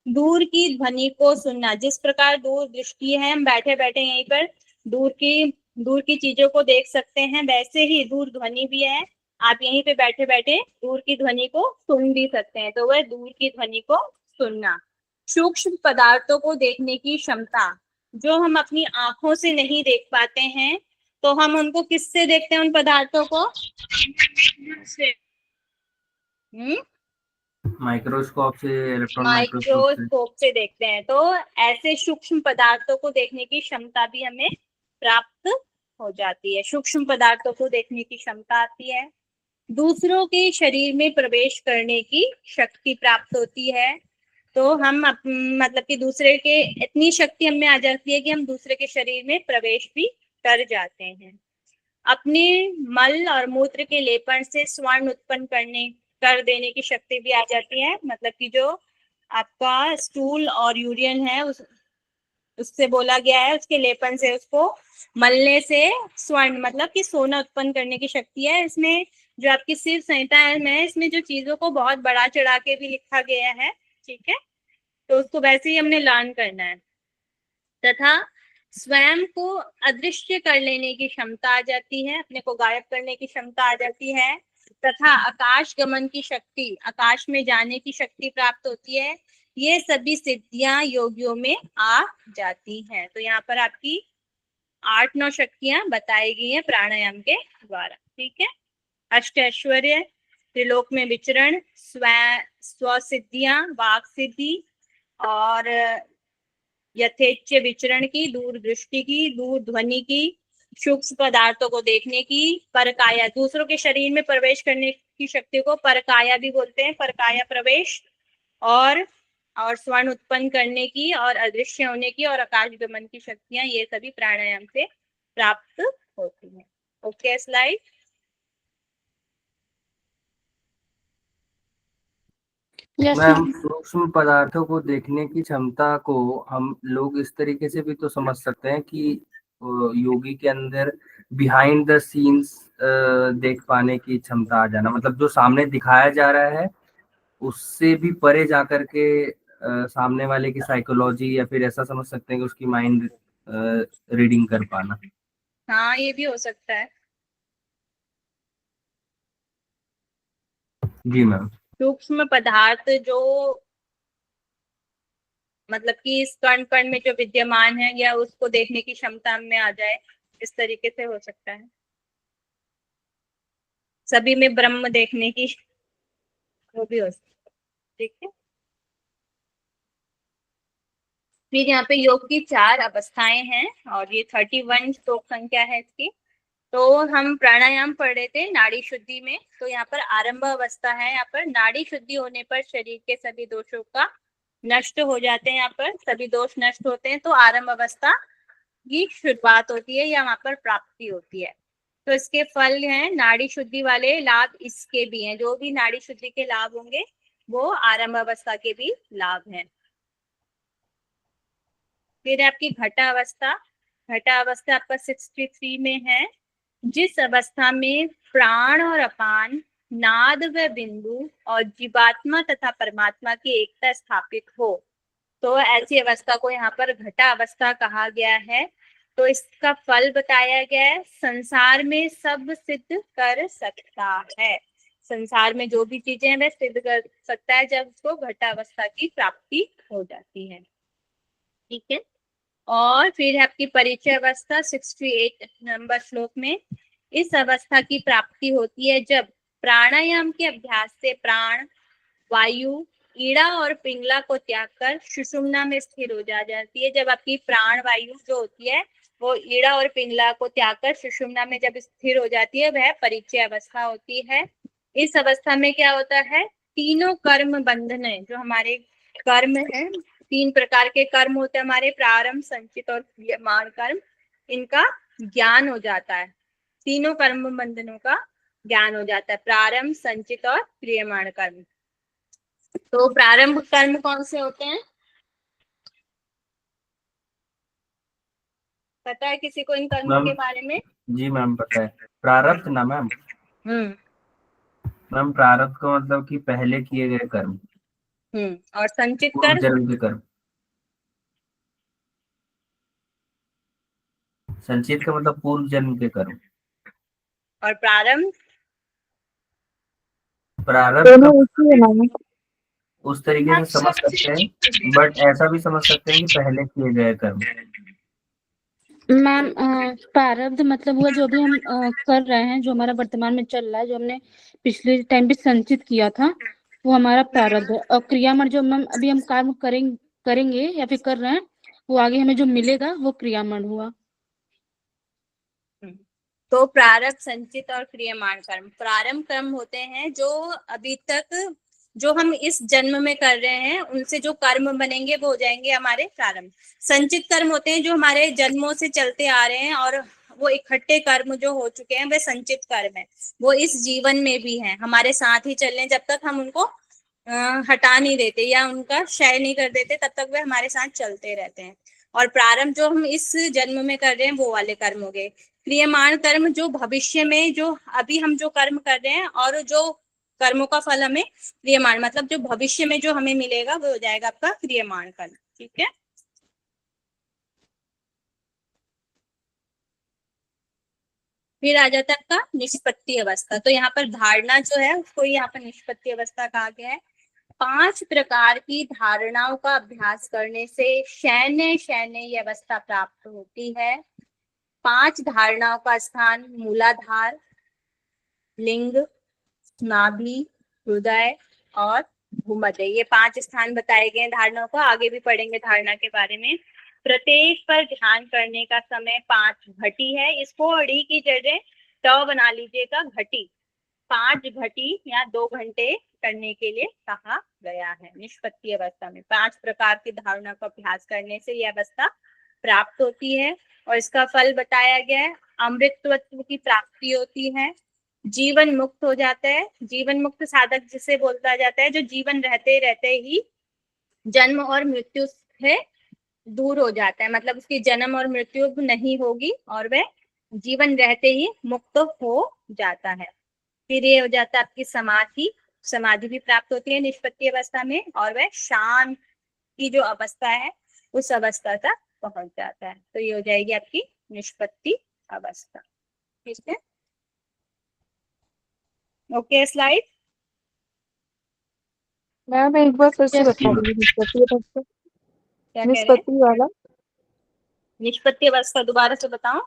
दूर की ध्वनि को सुनना, जिस प्रकार दूर दृष्टि है, हम बैठे बैठे यहीं पर दूर की चीजों को देख सकते हैं, वैसे ही दूर ध्वनि भी है। आप यहीं पे बैठे बैठे दूर की ध्वनि को सुन भी सकते हैं, तो वह दूर की ध्वनि को सुनना। सूक्ष्म पदार्थों को देखने की क्षमता, जो हम अपनी आंखों से नहीं देख पाते हैं, तो हम उनको किससे देखते हैं, उन पदार्थों को? माइक्रोस्कोप से, इलेक्ट्रॉन माइक्रोस्कोप से। माइक्रोस्कोप से देखते हैं। तो ऐसे सूक्ष्म पदार्थों को देखने की क्षमता भी हमें प्राप्त हो जाती है, सूक्ष्म पदार्थों को देखने की क्षमता आती है। दूसरों के शरीर में प्रवेश करने की शक्ति प्राप्त होती है। तो हम मतलब कि दूसरे के, इतनी शक्ति हमें आ जाती है कि हम दूसरे के शरीर में प्रवेश भी कर जाते हैं। अपने मल और मूत्र के लेपन से स्वर्ण उत्पन्न कर देने की शक्ति भी आ जाती है। मतलब कि जो आपका स्टूल और यूरियन है, उससे बोला गया है, उसके लेपन से, उसको मलने से स्वर्ण मतलब कि सोना उत्पन्न करने की शक्ति है। इसमें जो आपकी शिव संहिता है, इसमें जो चीजों को बहुत बड़ा चढ़ा के भी लिखा गया है, ठीक है, तो उसको वैसे ही हमने लर्न करना है। तथा स्वयं को अदृश्य कर लेने की क्षमता आ जाती है, अपने को गायब करने की क्षमता आ जाती है। तथा आकाश गमन की शक्ति, आकाश में जाने की शक्ति प्राप्त होती है। ये सभी सिद्धियां योगियों में आ जाती हैं। तो यहाँ पर आपकी 8-9 शक्तियां बताई गई हैं प्राणायाम के द्वारा, ठीक है। अष्ट ऐश्वर्य, त्रिलोक में विचरण, स्व सिद्धियां, वाक सिद्धि, और यथेच्छ विचरण की, दूर दृष्टि की, दूर ध्वनि की, सूक्ष्म पदार्थों को देखने की, परकाया, दूसरों के शरीर में प्रवेश करने की शक्ति को परकाया भी बोलते हैं, परकाया प्रवेश, और स्वर्ण उत्पन्न करने की, और अदृश्य होने की, और आकाश गमन की शक्तियां, ये सभी प्राणायाम से प्राप्त होती हैं। Okay, slide. मैम, सूक्ष्म पदार्थों को देखने की क्षमता को हम लोग इस तरीके से भी तो समझ सकते हैं कि योगी के अंदर बिहाइंड द सीन्स देख पाने की क्षमता आ जाना, मतलब जो सामने दिखाया जा रहा है उससे भी परे जाकर के सामने वाले की साइकोलॉजी, या फिर ऐसा समझ सकते हैं कि उसकी माइंड रीडिंग कर पाना। हाँ, ये भी हो सकता है। जी मैम। सूक्ष्म पदार्थ जो मतलब कि इस कण कण में जो विद्यमान है, या उसको देखने की क्षमता में आ जाए, इस तरीके से हो सकता है। सभी में ब्रह्म देखने की, वो भी हो सकता है, ठीक है। फिर यहाँ पे योग की 4 अवस्थाएं हैं, और ये 31 श्लोक संख्या है इसकी। तो हम प्राणायाम पढ़ रहे थे नाड़ी शुद्धि में, तो यहाँ पर आरंभ अवस्था है। यहाँ पर नाड़ी शुद्धि होने पर शरीर के सभी दोषों का नष्ट हो जाते हैं, यहाँ पर सभी दोष नष्ट होते हैं, तो आरंभ अवस्था की शुरुआत होती है, या वहां पर प्राप्ति होती है। तो इसके फल हैं, नाड़ी शुद्धि वाले लाभ इसके भी हैं, जो भी नाड़ी शुद्धि के लाभ होंगे वो आरंभ अवस्था के भी लाभ हैं। फिर आपकी घटा अवस्था, घटा अवस्था आपका 63 में है, जिस अवस्था में प्राण और अपान, नाद व बिंदु और जीवात्मा तथा परमात्मा की एकता स्थापित हो, तो ऐसी अवस्था को यहाँ पर घटा अवस्था कहा गया है। तो इसका फल बताया गया है, संसार में सब सिद्ध कर सकता है, संसार में जो भी चीजें हैं वह सिद्ध कर सकता है जब उसको घटा अवस्था की प्राप्ति हो जाती है, ठीक है। और फिर है आपकी परिचय अवस्था 68 नंबर श्लोक में। इस अवस्था की प्राप्ति होती है जब प्राणायाम के अभ्यास से प्राण वायु ईड़ा और पिंगला को त्याग कर सुषुम्ना में स्थिर हो जाती है। जब आपकी प्राण वायु जो होती है वो ईड़ा और पिंगला को त्याग कर सुषुम्ना में जब स्थिर हो जाती है, वह परिचय अवस्था होती है। इस अवस्था में क्या होता है, तीनों कर्म बंधन है, जो हमारे कर्म है, 3 प्रकार के कर्म होते हैं हमारे, प्रारंभ, संचित और क्रियमाण कर्म, इनका ज्ञान हो जाता है। तीनों कर्म बंधनों का ज्ञान हो जाता है, प्रारंभ, संचित और क्रियमाण कर्म। तो प्रारंभ कर्म कौन से होते हैं, पता है किसी को इन कर्मों मैम के बारे में? जी मैम, पता है। प्रारब्ध ना मैम? मैम, प्रारब्ध का मतलब कि पहले किए गए कर्म, और संचित पूर्व कर्म? जन्म के कर्म। संचित का मतलब पूर्व जन्म के कर्म। और प्रारंभ? प्रारब्ध दोनों का एक ही है मैम। उस तरीके से समझ सकते हैं, बट ऐसा भी समझ सकते हैं कि पहले किए गए कर्म। मैम प्रारब्ध मतलब हुआ जो भी हम कर रहे हैं, जो हमारा वर्तमान में चल रहा है, जो हमने पिछले टाइम पे संचित किया था, वो हमारा प्रारब्ध है। और क्रियामण जो मैम अभी हम काम करेंगे या फिर कर रहे हैं, वो आगे हमें जो मिलेगा वो क्रियामण हुआ। तो प्रारब्ध, संचित और क्रियमाण कर्म। प्रारंभ कर्म होते हैं जो अभी तक जो हम इस जन्म में कर रहे हैं, उनसे जो कर्म बनेंगे वो हो जाएंगे हमारे प्रारंभ। संचित कर्म होते हैं जो हमारे जन्मों से चलते आ रहे हैं, और वो इकट्ठे कर्म जो हो चुके हैं वे संचित कर्म है। वो इस जीवन में भी हैं, हमारे साथ ही चल रहे हैं। जब तक हम उनको हटा नहीं देते या उनका क्षय नहीं कर देते, तब तक वे हमारे साथ चलते रहते हैं। और प्रारंभ जो हम इस जन्म में कर रहे हैं वो वाले कर्म हो गए। क्रियमाण कर्म जो भविष्य में, जो अभी हम जो कर्म कर रहे हैं और जो कर्मों का फल हमें क्रियमाण, मतलब जो भविष्य में जो हमें मिलेगा वो हो जाएगा आपका क्रियमाण कर्म। ठीक है। फिर आ जाता है आपका निष्पत्ति अवस्था। तो यहाँ पर धारणा जो है उसको यहाँ पर निष्पत्ति अवस्था कहा गया है। 5 प्रकार की धारणाओं का अभ्यास करने से शयने ये अवस्था प्राप्त होती है। 5 धारणाओं का स्थान मूलाधार, लिंग, नाभि, हृदय और भूमध्य, ये 5 स्थान बताए गए धारणाओं को। आगे भी पढ़ेंगे धारणा के बारे में। प्रत्येक पर ध्यान करने का समय 5 घटी है। इसको अड़ी की जगह ट बना लीजिएगा, घटी। 5 घटी या 2 घंटे करने के लिए कहा गया है। निष्पत्ति अवस्था में 5 प्रकार की धारणा का अभ्यास करने से यह अवस्था प्राप्त होती है, और इसका फल बताया गया है। अमृतत्व की प्राप्ति होती है, जीवन मुक्त हो जाता है। जीवन मुक्त साधक जिसे बोलता जाता है जो जीवन रहते रहते ही जन्म और मृत्यु से दूर हो जाता है, मतलब उसकी जन्म और मृत्यु नहीं होगी और वह जीवन रहते ही मुक्त हो जाता है। फिर ये हो जाता है आपकी समाधि। समाधि भी प्राप्त होती है निष्पत्ति अवस्था में, और वह शांत की जो अवस्था है उस अवस्था तक पहुंच जाता है। तो ये हो जाएगी आपकी निष्पत्ति अवस्था। ठीक है, ओके। स्लाइड मैम एक बार फिर से बता दीजिए निष्पत्ति अवस्था। क्या कह रहे हैं? निष्पत्ति वाला निष्पत्ति अवस्था दोबारा से बताओ।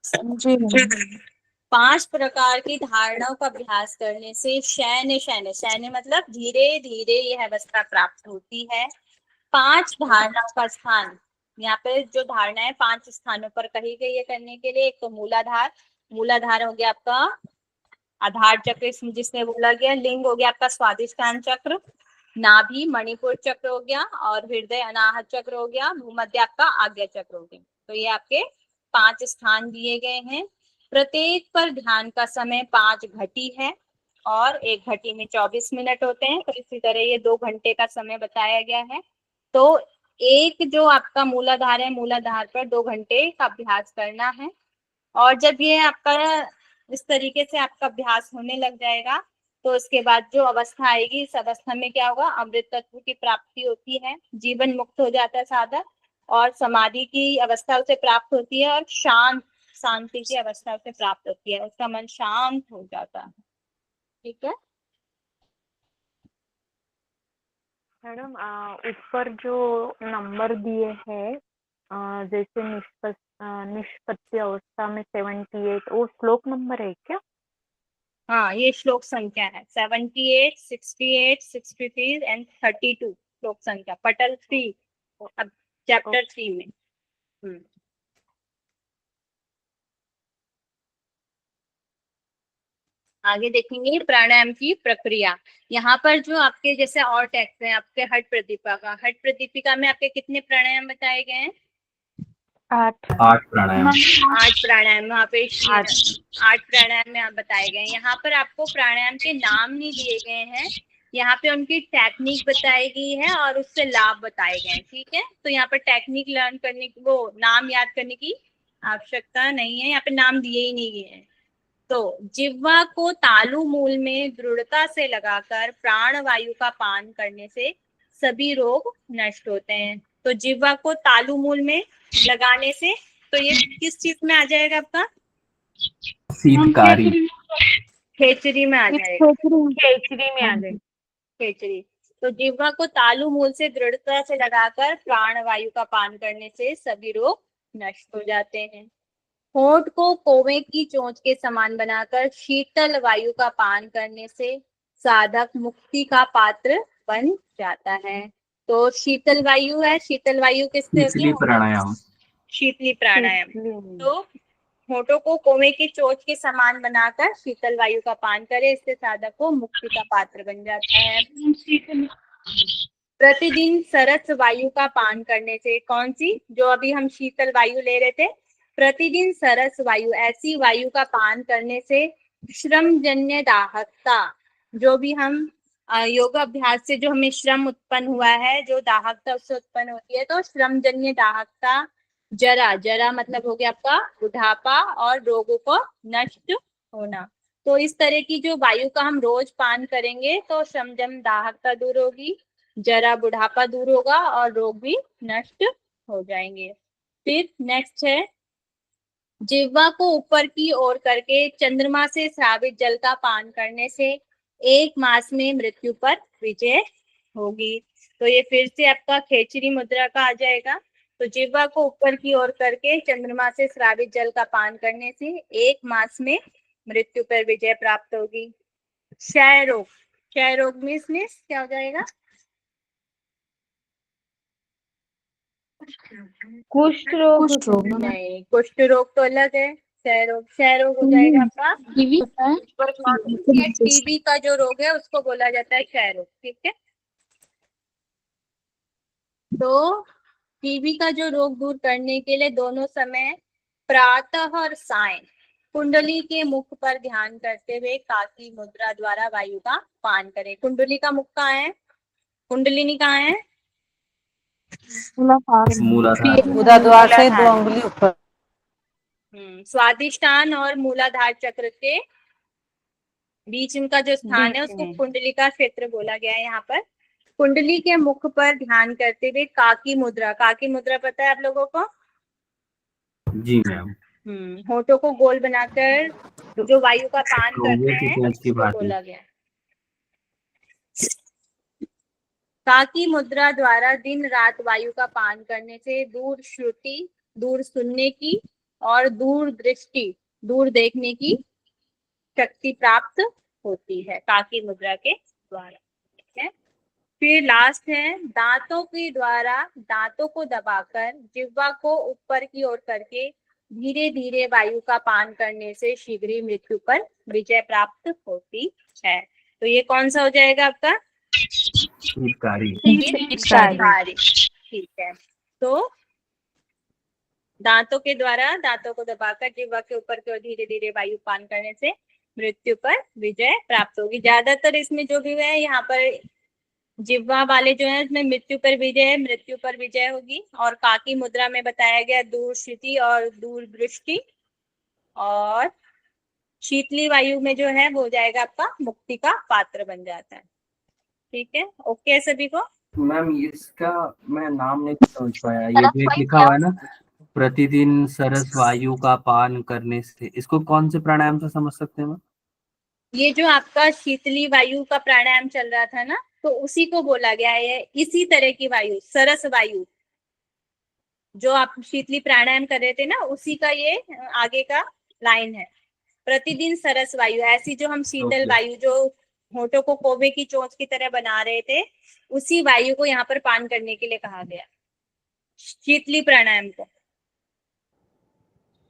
जी मैम। 5 प्रकार की धारणाओं का अभ्यास करने से शयने मतलब धीरे धीरे यह अवस्था प्राप्त होती है। 5 धारणाओं का स्थान, यहाँ पे जो धारणा है 5 स्थानों पर कही गई है करने के लिए। एक तो मूलाधार, मूलाधार हो गया आपका आधार चक्र जिसमें बोला गया। लिंग हो गया आपका स्वादिष्ठान चक्र, नाभि मणिपुर चक्र हो गया, और हृदय अनाहत चक्र हो गया, भूमध्य आपका आज्ञा चक्र हो गया। तो ये आपके 5 स्थान दिए गए हैं। प्रत्येक पर ध्यान का समय 5 घटी है, और 1 घटी में 24 मिनट होते हैं। तो इसी तरह ये 2 घंटे का समय बताया गया है। तो एक जो आपका मूलाधार है, मूलाधार पर 2 घंटे का अभ्यास करना है। और जब ये आपका इस तरीके से आपका अभ्यास होने लग जाएगा, तो उसके बाद जो अवस्था आएगी, इस अवस्था में क्या होगा, अमृत तत्व की प्राप्ति होती है, जीवन मुक्त हो जाता है साधक, और समाधि की अवस्था उसे प्राप्त होती है, और शांति की अवस्था उसे प्राप्त होती है। उसका मन शांत हो जाता है। ठीक है मैडम, ऊपर जो नंबर दिए हैं, जैसे निष्पत्ति अवस्था में 78, वो श्लोक नंबर है क्या? हाँ, ये श्लोक संख्या है 78, 68, 63 एंड 32 श्लोक संख्या, पटल 3, अब चैप्टर 3 में। आगे देखेंगे प्राणायाम की प्रक्रिया। यहाँ पर जो आपके जैसे और टेक्स्ट हैं, आपके हठ प्रदीपिका, हठ प्रदीपिका में आपके कितने प्राणायाम बताए गए हैं? 8 प्राणायाम। 8 प्राणायाम वहाँ पे 8 प्राणायाम में आप बताए गए हैं। यहाँ पर आपको प्राणायाम के नाम नहीं दिए गए हैं, यहाँ पे उनकी टेक्निक बताई गई है और उससे लाभ बताए गए हैं। ठीक है, तो यहाँ पर टेक्निक लर्न करने की, वो नाम याद करने की आवश्यकता नहीं है, यहाँ पे नाम दिए ही नहीं गए हैं। तो जिह्वा को तालु मूल में दृढ़ता से लगाकर प्राण वायु का पान करने से सभी रोग नष्ट होते हैं। तो जिह्वा को तालु मूल में लगाने से, तो ये किस चीज में आ जाएगा आपका? शीतकारी। खेचरी में आ ये जाएगा। खेचरी खेचरी में आ हाँ गए। जी। खेचरी। तो जिह्वा को तालु मूल से दृढ़ता से लगाकर प्राण वायु का पान करने से सभी रोग नष्ट हो जाते हैं। होंठ को कौवे की चोंच के समान बनाकर शीतल वायु का पान करने से साधक मुक्ति का पात्र बन जाता है। तो शीतल वायु है, शीतल वायु किससे होती शीतली है? प्राणायाम। शीतली प्राणायाम। शीतली। तो होठों को कौवे की चोंच के समान बनाकर शीतल वायु का पान करे, इससे साधक को मुक्ति का पात्र बन जाता है। प्रतिदिन सरस वायु का पान करने से, कौन सी? जो अभी हम शीतल वायु ले रहे थे। प्रतिदिन सरस वायु, ऐसी वायु का पान करने से श्रमजन्य दाहकता, जो भी हम योग अभ्यास से जो हमें श्रम उत्पन्न हुआ है, जो दाहकता उससे उत्पन्न होती है, तो श्रमजन्य दाहकता, जरा, जरा मतलब हो गया आपका बुढ़ापा और रोगों को नष्ट होना। तो इस तरह की जो वायु का हम रोज पान करेंगे तो श्रमजन्य दाहकता दूर होगी, जरा बुढ़ापा दूर होगा और रोग भी नष्ट हो जाएंगे। फिर नेक्स्ट है, जिह्वा को ऊपर की ओर करके चंद्रमा से स्रावित जल का पान करने से 1 मास में मृत्यु पर विजय होगी। तो ये फिर से आपका खेचरी मुद्रा का आ जाएगा। तो जिह्वा को ऊपर की ओर करके चंद्रमा से स्रावित जल का पान करने से 1 मास में मृत्यु पर विजय प्राप्त होगी। क्षय रोग, क्षय रोग में इसमें क्या हो जाएगा? कुष्ठ रोग कुष्ठ रोग ना? नहीं, कुष्ठ रोग तो अलग है। क्षय रोग, क्षय रोग हो जाएगा आपका टीवी होता है। टीबी का जो रोग है उसको बोला जाता है क्षय रोग। ठीक है, तो टीबी का जो रोग दूर करने के लिए दोनों समय प्रातः और सायं कुंडली के मुख पर ध्यान करते हुए काकी मुद्रा द्वारा वायु का पान करें। कुंडली का मुख कहाँ है? कुंडलिनी कहाँ है? मूलाधार। गुदाद्वार से 2 उंगली ऊपर। स्वादिष्टान और मूलाधार चक्र के बीच इनका जो स्थान है उसको कुंडली का क्षेत्र बोला गया है। यहाँ पर कुंडली के मुख पर ध्यान करते हुए काकी मुद्रा, काकी मुद्रा पता है आप लोगों को? जी मैम। होठों को गोल बनाकर जो वायु का पान करते कौवे की हैं चोंच की उसको भांति। बोला गया। काकी मुद्रा द्वारा दिन रात वायु का पान करने से दूर श्रुति, दूर सुनने की और दूर दृष्टि, दूर देखने की शक्ति प्राप्त होती है काकी मुद्रा के द्वारा। ठीक है, फिर लास्ट है, दांतों के द्वारा दांतों को दबाकर जिह्वा को ऊपर की ओर करके धीरे धीरे वायु का पान करने से शीघ्र ही मृत्यु पर विजय प्राप्त होती है। तो ये कौन सा हो जाएगा आपका? हितकारी। हितकारी। ठीक है, तो दांतों के द्वारा दांतों को दबाकर जिह्वा के ऊपर की ओर धीरे धीरे वायु पान करने से मृत्यु पर विजय प्राप्त होगी। ज्यादातर इसमें जो भी है यहाँ पर जिह्वा वाले जो है उसमें मृत्यु पर विजय, मृत्यु पर विजय होगी। और काकी मुद्रा में बताया गया दूर श्रुति और दूर दृष्टि, और शीतली वायु में जो है वो हो जाएगा आपका मुक्ति का पात्र बन जाता है। ठीक है, ओके है सभी को? मैम इसका मैं नाम नहीं समझ पाया, ये जो एक लिखा हुआ है ना, प्रतिदिन सरस वायु का पान करने से, इसको कौन से प्राणायाम से समझ सकते हैं मैम? ये जो आपका शीतली वायु का प्राणायाम चल रहा था ना, तो उसी को बोला गया है। इसी तरह की वायु, सरस वायु, जो आप शीतली प्राणायाम कर रहे थे ना, उसी का ये आगे का लाइन है। प्रतिदिन सरस वायु, ऐसी जो हम शीतल वायु जो होठों को कौवे की चोंच की तरह बना रहे थे, उसी वायु को यहाँ पर पान करने के लिए कहा गया, शीतली प्राणायाम को।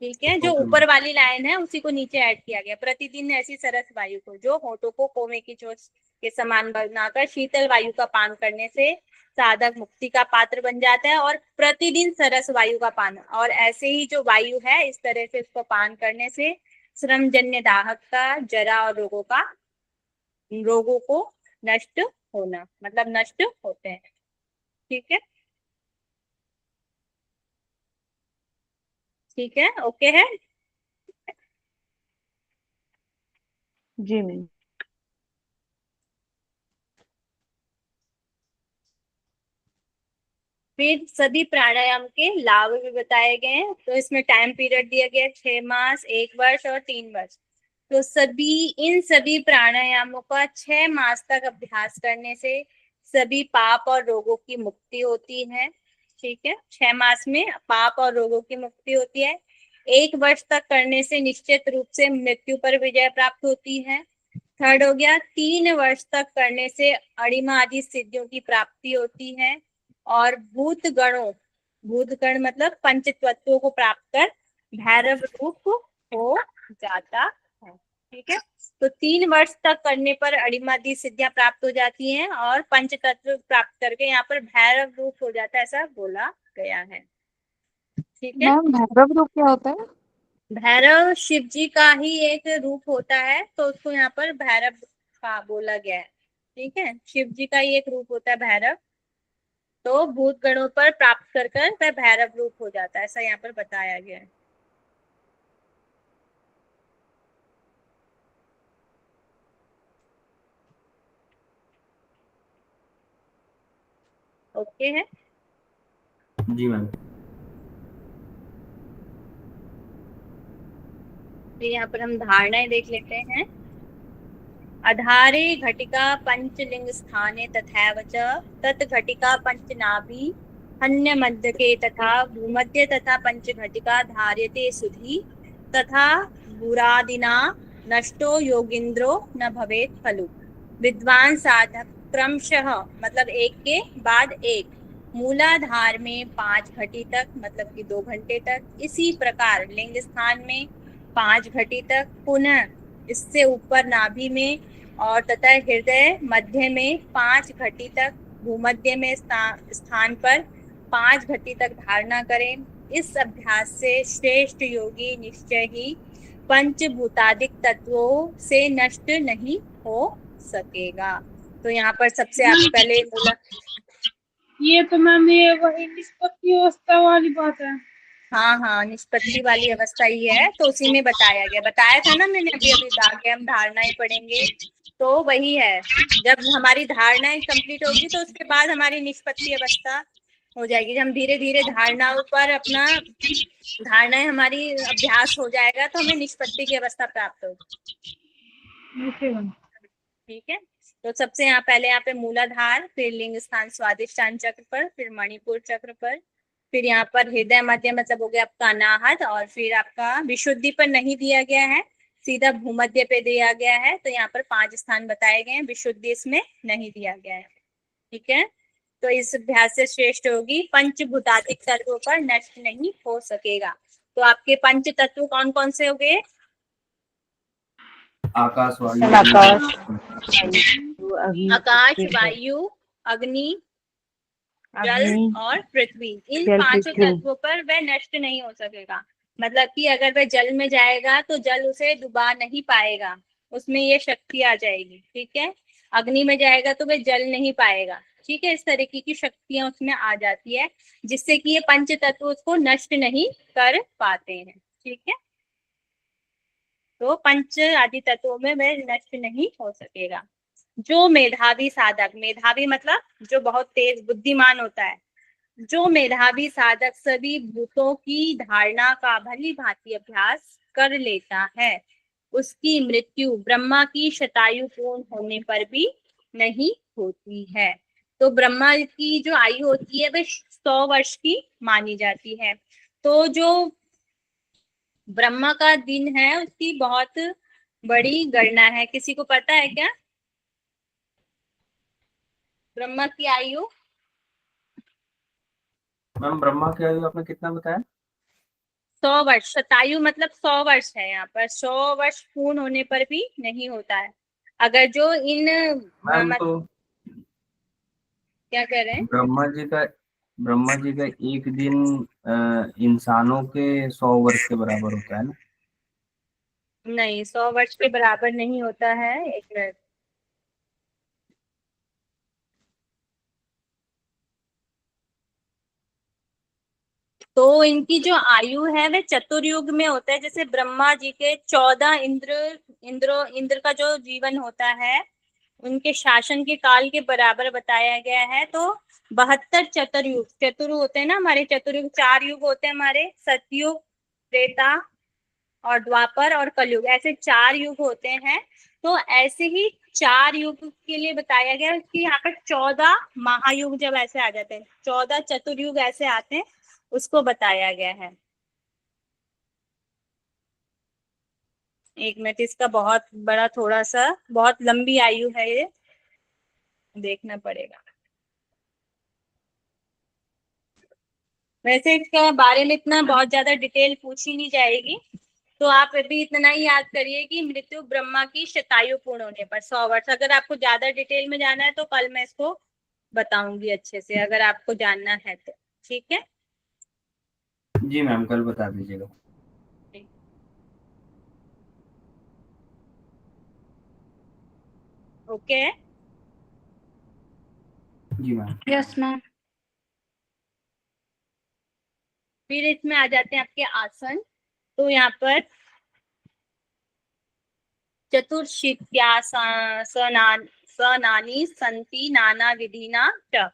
ठीक है, जो ऊपर वाली लाइन है उसी को नीचे ऐड किया गया। प्रतिदिन ऐसी सरस वायु को जो होठों को कौवे की चोंच के समान बनाकर शीतल वायु का पान करने से साधक मुक्ति का पात्र बन जाता है। और प्रतिदिन सरस वायु का पान, और ऐसे ही जो वायु है इस तरह से इसको पान करने से श्रमजन्य दाहकता, जरा और रोगों को नष्ट होना, मतलब नष्ट होते हैं। ठीक है, ठीक है, ओके है? जी मैम। फिर सभी प्राणायाम के लाभ भी बताए गए हैं। तो इसमें टाइम पीरियड दिया गया है 6 मास, 1 वर्ष और 3 वर्ष। तो इन सभी प्राणायामों का 6 मास तक अभ्यास करने से सभी पाप और रोगों की मुक्ति होती है। ठीक है, 6 मास में पाप और रोगों की मुक्ति होती है। 1 वर्ष तक करने से निश्चित रूप से मृत्यु पर विजय प्राप्त होती है। थर्ड हो गया, 3 वर्ष तक करने से अणिमा आदि सिद्धियों की प्राप्ति होती है। और भूतगण मतलब पंच तत्वों को प्राप्त कर भैरव रूप हो जाता है। ठीक है, तो 3 वर्ष तक करने पर अणिमा आदि सिद्धियां प्राप्त हो जाती हैं और पंच तत्व प्राप्त करके यहाँ पर भैरव रूप हो जाता है, ऐसा बोला गया है। ठीक है, मैम भैरव रूप क्या होता है? भैरव शिव जी का ही एक रूप होता है, तो उसको यहाँ पर भैरव का बोला गया है। ठीक है, शिव जी का ही एक रूप होता है भैरव, तो भूत गणों पर प्राप्त कर कर वह भैरव रूप हो जाता है, ऐसा यहाँ पर बताया गया है। ओके है, जी मैम। तो यहाँ पर हम धारणाएं देख लेते हैं। अधारे घटिका पंचलिंग स्थाने तथैव च तत् घटिका पंचनाभि अन्य मध्यके तथा भूमध्य तथा पंच घटिका धार्यते सुधि तथा बुरादिना नष्टो योगिंद्रो न भवेत् खलु। विद्वान साधक क्रमशः मतलब एक के बाद एक मूलाधार में 5 घटी तक मतलब कि 2 घंटे तक, इसी प्रकार लिंग स्थान में 5 घटी तक, पुनः इससे ऊपर नाभि में और तथा हृदय मध्य में 5 घटी तक, भूमध्य में स्थान पर 5 घटी तक धारणा करें। इस अभ्यास से श्रेष्ठ योगी निश्चय ही पंचभूतादिक तत्वों से नष्ट नहीं हो सकेगा। तो यहाँ पर सबसे आप पहले ये तो मैम ये वही निष्पत्ति अवस्था वाली बात है। हाँ, निष्पत्ति वाली अवस्था ही है, तो उसी में बताया था ना मैंने अभी आगे हम धारणाएं पढ़ेंगे, तो वही है। जब हमारी धारणाएं कंप्लीट होगी तो उसके बाद हमारी निष्पत्ति अवस्था हो जाएगी। जब हम धीरे धीरे धारणाओं पर अपना धारणाएं हमारी अभ्यास हो जाएगा तो हमें निष्पत्ति की अवस्था प्राप्त होगी। ठीक है, तो सबसे यहाँ पे मूलाधार, फिर लिंग स्थान स्वादिष्टान चक्र पर, फिर मणिपुर चक्र पर, फिर यहाँ पर हृदय मध्य मतलब हो गया आपका अनाहत, और फिर आपका विशुद्धि पर नहीं दिया गया है, सीधा भूमध्य पे दिया गया है। तो यहाँ पर 5 स्थान बताए गए हैं, विशुद्धि इसमें नहीं दिया गया है। ठीक है, तो इस अभ्यास से श्रेष्ठ होगी पंचभूतादिक तत्वों पर नष्ट नहीं हो सकेगा। तो आपके पंच तत्व कौन कौन से हो गए? आकाश, वायु, आकाश, वायु, अग्नि, जल और पृथ्वी, इन 5 तत्वों पर वह नष्ट नहीं हो सकेगा। मतलब कि अगर वह जल में जाएगा तो जल उसे डुबा नहीं पाएगा, उसमें ये शक्ति आ जाएगी। ठीक है, अग्नि में जाएगा तो वह जल नहीं पाएगा। ठीक है, इस तरीके की शक्तियां उसमें आ जाती है जिससे कि ये पंच तत्व उसको नष्ट नहीं कर पाते हैं। ठीक है, तो पंच आदि तत्वों में वह नष्ट नहीं हो सकेगा। जो मेधावी साधक, मेधावी मतलब जो बहुत तेज बुद्धिमान होता है, जो मेधावी साधक सभी भूतों की धारणा का भली भांति अभ्यास कर लेता है, उसकी मृत्यु ब्रह्मा की शतायु पूर्ण होने पर भी नहीं होती है। तो ब्रह्मा की जो आयु होती है वह 100 वर्ष की मानी जाती है। तो जो ब्रह्मा का दिन है उसकी बहुत बड़ी गणना है। किसी को पता है क्या ब्रह्मा की आयु? मैम ब्रह्मा की आयु आपने कितना बताया? 100 वर्ष। शतायु मतलब 100 वर्ष है, यहाँ पर 100 वर्ष पूर्ण होने पर भी नहीं होता है। अगर जो इन तो क्या कह रहे हैं? ब्रह्मा जी का एक दिन इंसानों के 100 वर्ष के बराबर होता है ना? नहीं, 100 वर्ष के बराबर नहीं होता है। एक मिनट, तो इनकी जो आयु है वह चतुर्युग में होता है। जैसे ब्रह्मा जी के 14 इंद्र का जो जीवन होता है उनके शासन के काल के बराबर बताया गया है। तो 72 चतुर्युग होते हैं ना हमारे, चतुर्युग 4 युग होते हैं हमारे, सतयुग, त्रेता, और द्वापर और कलयुग, ऐसे 4 युग होते हैं। तो ऐसे ही 4 युग के लिए बताया गया कि यहाँ पर 14 महायुग जब ऐसे आ जाते हैं, 14 चतुर्युग ऐसे आते हैं, उसको बताया गया है। एक मिनट, इसका बहुत बड़ा, थोड़ा सा बहुत लंबी आयु है, ये देखना पड़ेगा। वैसे इसके बारे में इतना बहुत ज्यादा डिटेल पूछी नहीं जाएगी, तो आप अभी इतना ही याद करिए कि मृत्यु ब्रह्मा की शतायु पूर्ण होने पर 100 वर्ष। अगर आपको ज्यादा डिटेल में जाना है तो कल मैं इसको बताऊंगी अच्छे से, अगर आपको जानना है तो। ठीक है, जी मैम, कल बता दीजिएगा। ओके। जी मैम। Yes ma'am. फिर इसमें आ जाते हैं आपके आसन। तो यहाँ पर सनानी संति नाना विधिना च।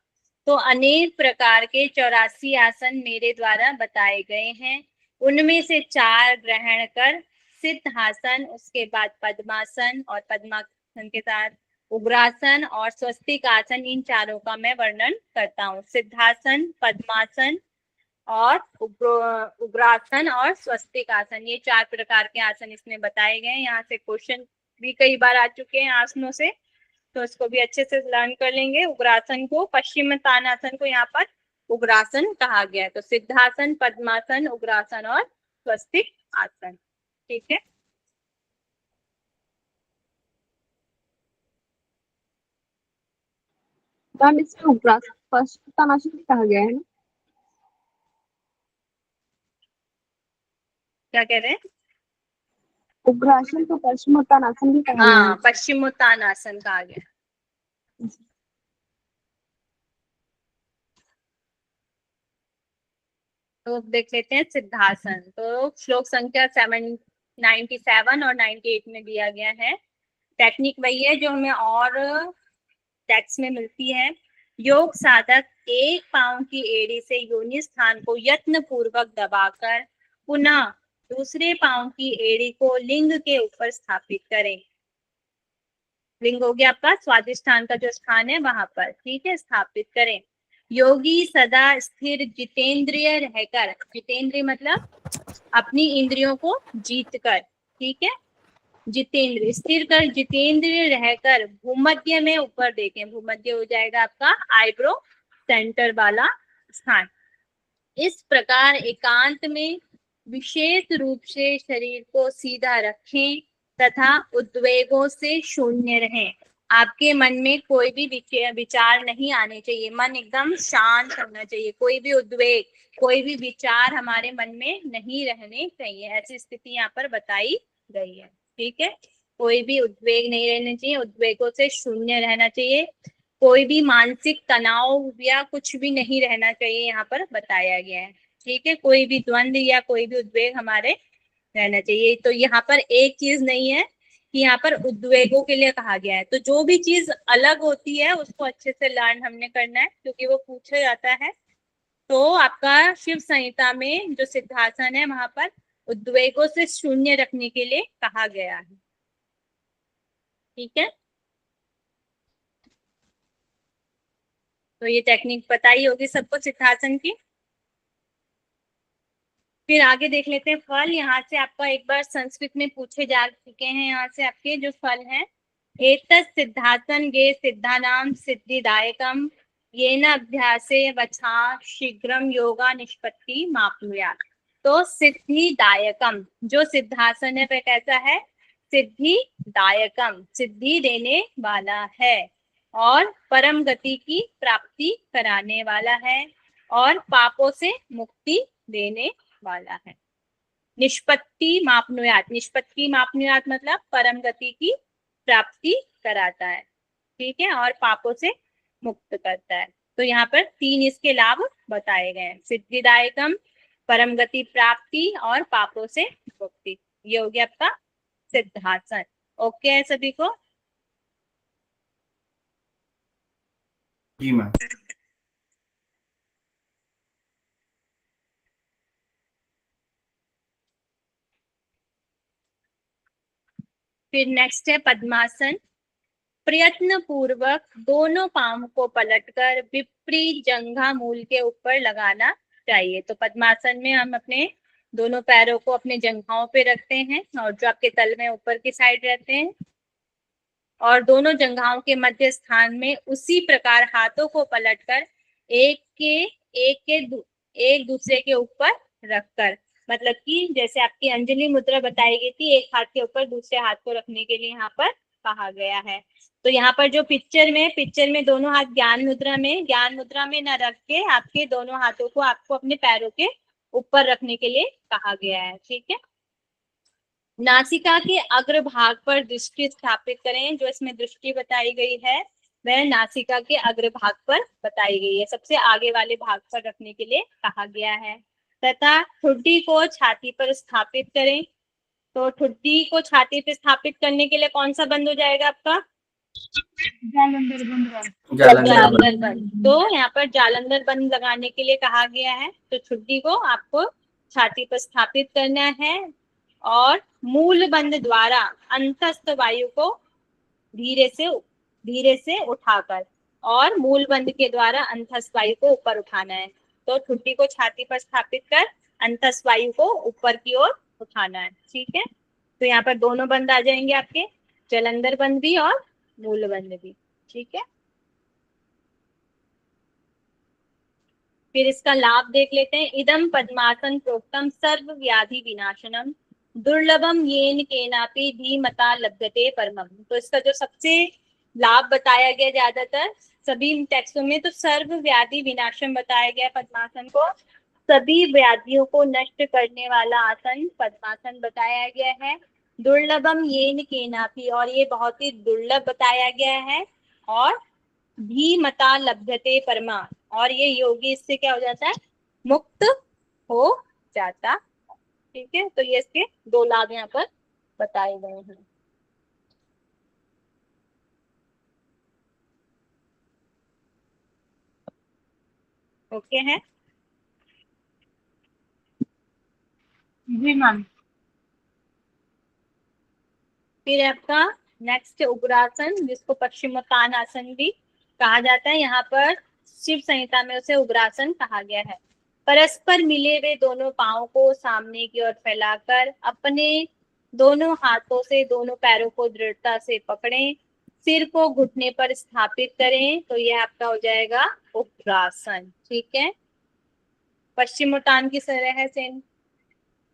तो अनेक प्रकार के 84 आसन मेरे द्वारा बताए गए हैं। उनमें से 4 ग्रहण कर सिद्धासन, उसके बाद पद्मासन, और पद्मासन के साथ उग्रासन और स्वस्तिक आसन, इन चारों का मैं वर्णन करता हूँ। सिद्धासन, पद्मासन और उग्रासन और स्वस्तिक आसन, ये 4 प्रकार के आसन इसमें बताए गए हैं। यहाँ से क्वेश्चन भी कई बार आ चुके हैं आसनों से, तो इसको भी अच्छे से लर्न कर लेंगे। उग्रासन को, पश्चिम तानासन को यहाँ पर उग्रासन कहा गया है। तो सिद्धासन, पद्मासन, उग्रासन और स्वस्तिक आसन। ठीक है, मैम इसमें पश्चिमोत्तानासन कहा गया है ना? क्या कह रहे हैं? उग्रासन को पश्चिमोत्तानासन भी कहा गया है। हाँ, पश्चिमोत्तानासन कहा गया है। तो देख लेते हैं सिद्धासन। तो श्लोक संख्या 97 और 98 में दिया गया है। टेक्निक वही है जो हमें और टेक्स्ट में मिलती है। योग साधक एक पांव की एड़ी से योनि स्थान को यत्न पूर्वक दबाकर पुनः दूसरे पांव की एड़ी को लिंग के ऊपर स्थापित करें। लिंग हो गया आपका स्वादिष्ठान का जो स्थान है वहां पर, ठीक है, स्थापित करें। योगी सदा स्थिर जितेंद्रिय रहकर, जितेंद्रिय मतलब अपनी इंद्रियों को जीत कर, ठीक है, जितेंद्र स्थिर कर, जितेंद्र रहकर भूमध्य में ऊपर देखें। भूमध्य हो जाएगा आपका आईब्रो सेंटर वाला स्थान। इस प्रकार एकांत में विशेष रूप से शरीर को सीधा रखें तथा उद्वेगों से शून्य रहें। आपके मन में कोई भी विचार नहीं आने चाहिए, मन एकदम शांत होना चाहिए, कोई भी उद्वेग, कोई भी विचार हमारे मन में नहीं रहने चाहिए। ऐसी स्थिति यहाँ पर बताई गई है। ठीक है, कोई भी उद्वेग नहीं रहने चाहिए, उद्वेगों से शून्य रहना चाहिए, कोई भी मानसिक तनाव या कुछ भी नहीं रहना चाहिए, यहाँ पर बताया गया है। ठीक है, कोई भी द्वंद्व या कोई भी उद्वेग हमारे रहना चाहिए। तो यहाँ पर एक चीज नहीं है कि यहाँ पर उद्वेगों के लिए कहा गया है। तो जो भी चीज अलग होती है उसको अच्छे से लर्न हमने करना है, क्योंकि वो पूछा जाता है। तो आपका शिव संहिता में जो सिद्धासन है वहां पर उद्वेगों से शून्य रखने के लिए कहा गया है। ठीक है, तो ये टेक्निक पता ही होगी सबको सिद्धासन की। फिर आगे देख लेते हैं फल। यहाँ से आपका एक बार संस्कृत में पूछे जा चुके हैं, यहाँ से आपके जो फल हैं। एतत् सिद्धासन गे सिद्धानाम सिद्धिदायकम येन अभ्यासे वछा शीघ्रम योगा निष्पत्ति माप्नुयात्। तो सिद्धिदायकम जो सिद्धासन है वह कैसा है? सिद्धिदायकम, सिद्धि देने वाला है, और परम गति की प्राप्ति कराने वाला है, और पापों से मुक्ति देने वाला है। निष्पत्ति मापनुयात, निष्पत्ति मापनुयात मतलब परम गति की प्राप्ति कराता है, ठीक है, और पापों से मुक्त करता है। तो यहाँ पर 3 इसके लाभ बताए गए हैं, सिद्धिदायकम, परम गति प्राप्ति और पापों से मुक्ति। ये हो गया आपका सिद्धासन। ओके है सभी को? जी मैम। फिर नेक्स्ट है पद्मासन। प्रयत्न पूर्वक दोनों पांव को पलटकर विपरीत जंघा मूल के ऊपर लगाना चाहिए। तो पद्मासन में हम अपने दोनों पैरों को अपने जंघाओं पे रखते हैं और जो आपके तल में ऊपर की साइड रहते हैं, और दोनों जंघाओं के मध्य स्थान में उसी प्रकार हाथों को पलटकर एक दूसरे के ऊपर रखकर, मतलब कि जैसे आपकी अंजलि मुद्रा बताई गई थी, एक हाथ के ऊपर दूसरे हाथ को रखने के लिए यहाँ पर कहा गया है। तो यहाँ पर जो पिक्चर में दोनों हाथ ज्ञान मुद्रा में न रख के आपके दोनों हाथों को आपको अपने पैरों के ऊपर रखने के लिए कहा गया है। ठीक है। नासिका के अग्र भाग पर दृष्टि स्थापित करें। जो इसमें दृष्टि बताई गई है वह नासिका के अग्र भाग पर बताई गई है, सबसे आगे वाले भाग पर रखने के लिए कहा गया है। तथा ठुड्डी को छाती पर स्थापित करें। तो ठुड्डी को छाती पर स्थापित करने के लिए कौन सा बंद हो जाएगा आपका? जालंधर बंद। जालंधर बंद। तो यहाँ पर जालंधर बंद लगाने के लिए कहा गया है। तो ठुड्डी को आपको छाती पर स्थापित करना है और मूल बंद द्वारा अंतस्थ वायु को धीरे से उठाकर, और मूल बंद के द्वारा अंतस्थ वायु को ऊपर उठाना है। तो ठुड्डी को छाती पर स्थापित कर अंतस्थ वायु को ऊपर की ओर उठाना है। ठीक है। तो यहाँ पर दोनों बंद आ जाएंगे आपके, जालंधर बंद भी और मूल बंद भी। ठीक है। फिर इसका लाभ देख लेते हैं। इदम पद्मासन प्रोक्तम सर्व व्याधि विनाशनम दुर्लभम येन केनापि धीमता लभ्यते परमम। तो इसका जो सबसे लाभ बताया गया ज्यादातर सभी टेक्स्टों में, तो सर्व व्याधि विनाशम बताया गया पद्मासन को। सभी व्याधियों को नष्ट करने वाला आसन पद्मासन बताया गया है। दुर्लभम येन केनापि, और ये बहुत ही दुर्लभ बताया गया है। और धीमता लभ्यते परमा, और ये योगी इससे क्या हो जाता है? मुक्त हो जाता। ठीक है। तो ये इसके दो लाभ यहाँ पर बताए गए हैं। ओके है। जी मैम। फिर आपका नेक्स्ट उग्रासन, जिसको पश्चिमोत्तानासन भी कहा जाता है। यहाँ पर शिव संहिता में उसे उग्रासन कहा गया है। परस्पर मिले हुए दोनों पांव को सामने की ओर फैलाकर अपने दोनों हाथों से दोनों पैरों को दृढ़ता से पकड़ें। सिर को घुटने पर स्थापित करें। तो यह आपका हो जाएगा उग्रासन। ठीक है। पश्चिमोत्तान की तरह है सेम।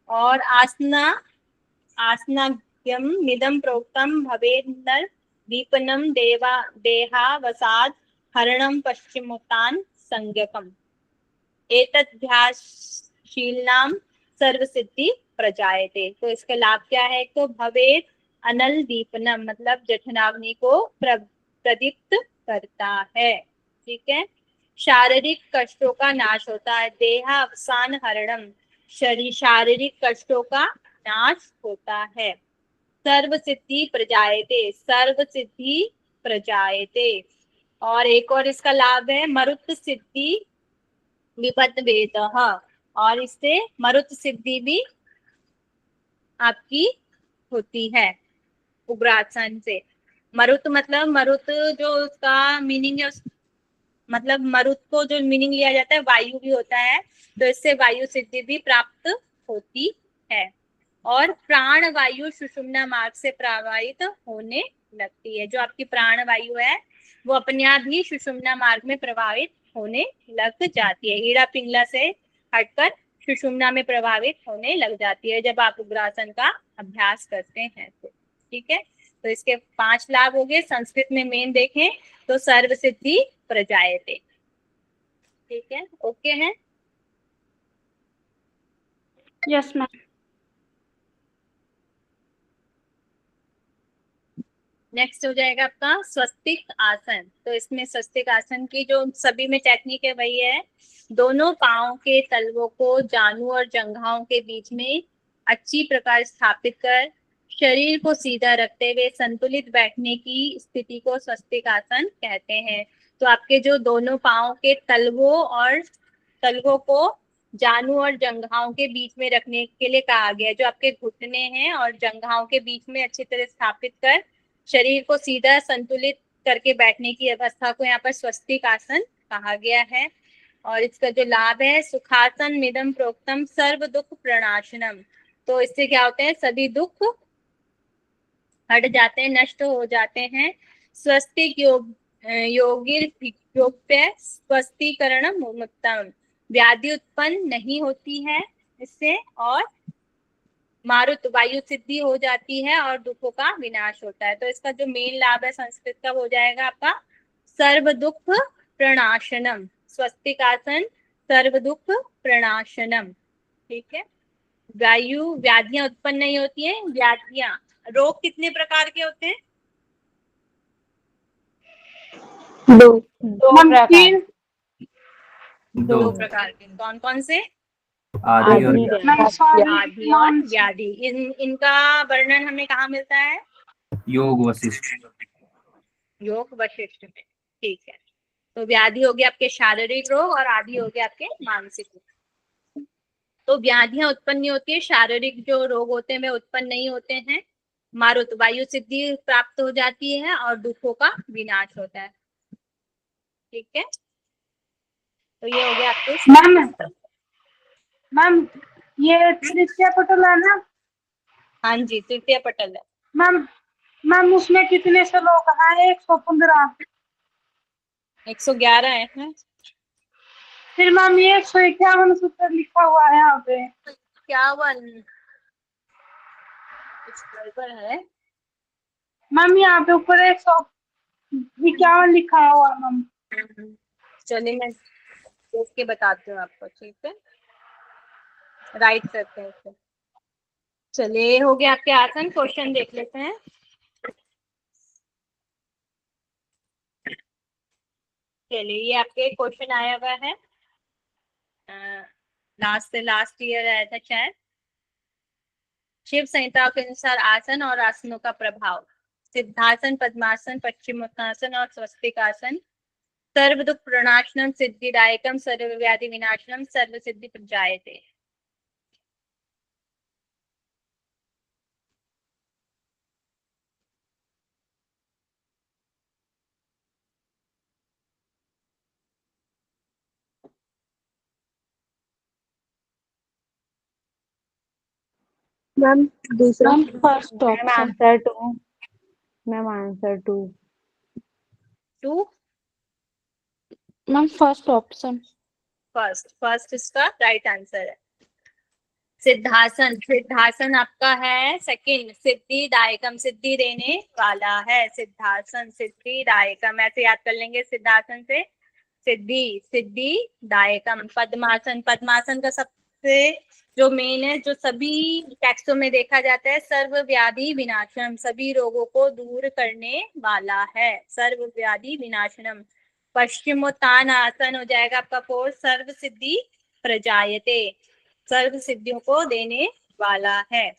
और आसनाग्यम मिदम प्रोक्तम भवेन्नर दीपनम देहावसाद हरणम पश्चिमोत्तान संज्ञकम एतद्ध्यासशीलनाम सर्वसिद्धि प्रजायते। तो इसका लाभ क्या है? तो भवेत अनल दीपनम, मतलब जठराग्नि को प्रदीप्त करता है। ठीक है। शारीरिक कष्टों का नाश होता है। देहावसान हरणम, शारीरिक कष्टों का नाश होता है। सर्व सिद्धि प्रजायते। और एक और इसका लाभ है मरुत सिद्धि विपद वेद, और इससे मरुत सिद्धि भी आपकी होती है उग्रासन से। मरुत मतलब मरुत जो उसका मीनिंग है, मतलब मरुत को जो मीनिंग लिया जाता है वायु भी होता है। तो इससे वायु सिद्धि भी प्राप्त होती है। और प्राण वायु सुषुम्ना मार्ग से प्रवाहित होने लगती है। जो आपकी प्राण वायु है वो अपने आप ही सुषुम्ना मार्ग में प्रभावित होने लग जाती है। ईड़ा पिंगला से हटकर सुषुम्ना में प्रभावित होने लग जाती है जब आप उग्रासन का अभ्यास करते हैं तो। ठीक है। तो इसके 5 लाभ हो गए। संस्कृत में मेन देखें तो सर्व सिद्धि प्रजायते। ठीक है। ओके है। Yes ma'am. नेक्स्ट हो जाएगा आपका स्वस्तिक आसन। तो इसमें स्वस्तिक आसन की जो सभी में टेक्निक है वही है। दोनों पांव के तलवों को जानु और जंघाओं के बीच में अच्छी प्रकार स्थापित कर शरीर को सीधा रखते हुए संतुलित बैठने की स्थिति को स्वस्तिक आसन कहते हैं। तो आपके जो दोनों पांव के तलवों को जानु और जंघाओं के बीच में रखने के लिए कहा गया है। जो आपके घुटने हैं और जंघाओं के बीच में अच्छी तरह स्थापित कर शरीर को सीधा संतुलित करके बैठने की अवस्था को यहाँ पर स्वस्तिक आसन कहा गया है। और इसका जो लाभ है, सुखासन मिदम प्रोक्तम सर्व दुख प्रणाशनम। तो इससे क्या होते हैं, सभी दुख हट जाते हैं, नष्ट हो जाते हैं। स्वस्तिक योग्य स्वस्थीकरण मुक्तम, व्याधि उत्पन्न नहीं होती है इससे, और मारुत वायु सिद्धि हो जाती है और दुखों का विनाश होता है। तो इसका जो मेन लाभ है संस्कृत का हो जाएगा आपका सर्व दुख प्रणाशनम, स्वस्तिकासन सर्व दुख प्रणाशनम। ठीक है। वायु व्याधियां उत्पन्न नहीं होती हैं। व्याधियां, रोग कितने प्रकार के होते हैं? दो दो प्रकार दो प्रकार के। कौन कौन से? आदि और आदि व्याधि। मैम सॉरी आदि और व्याधि। इनका वर्णन हमें कहाँ मिलता है? योग वशिष्ठ। योग वशिष्ठ में। ठीक है। तो व्याधि हो गया आपके शारीरिक रोग और आदि हो गया आपके मानसिक रोग। तो व्याधियां उत्पन्न नहीं होती है, शारीरिक जो रोग होते हैं वे उत्पन्न नहीं होते हैं, मारुत वायु सिद्धि प्राप्त हो जाती है और दुखों का विनाश होता है। ठीक है। तो ये हो गया आपके मैम मैम ये तृतीय पटल है ना हाँ जी, तृतीय पटल है। मैम। मैम उसमें कितने श्लोक हैं? 115। 111 है। फिर मैम ये 151 सूत्र लिखा हुआ है यहाँ पे। 51 कुछ गड़बड़ है। मैम यहाँ पे ऊपर 151 लिखा हुआ है मैम। चलिए मैं देख के बताती हूँ आपको। ठीक है, राइट करते हैं इसे। चलिए, हो गया आपके आसन। क्वेश्चन देख लेते हैं। चलिए, ये आपके क्वेश्चन आया हुआ है, लास्ट से लास्ट ईयर आया था शायद। शिव संहिता के अनुसार आसन और आसनों का प्रभाव। सिद्धासन, पद्मासन, पश्चिमोत्तासन और स्वस्तिकासन। सर्व दुख प्रणाशनम सिद्धिदायकम सर्व व्याधि विनाशनम सर्व सिद्धि प्रजायते। मैम दूसरा first ma'am option answer two. Ma'am answer two. Two ma'am first option. First इसका राइट आंसर है। सिद्धासन, सिद्धासन आपका है सेकंड। सिद्धिदायकम, सिद्धि देने वाला है सिद्धासन, सिद्धिदायकम ऐसे याद कर लेंगे सिद्धासन से। सिद्धि, सिद्धिदायकम। पद्मासन, पद्मासन का सबसे जो मेन है, जो सभी टेक्स्टों में देखा जाता है, सर्व व्याधि विनाशनम, सभी रोगों को दूर करने वाला है, सर्व व्याधि विनाशनम। पश्चिमोत्तान आसन हो जाएगा आपका फोर्थ। सर्व सिद्धि प्रजायते, सर्व सिद्धियों को देने वाला है।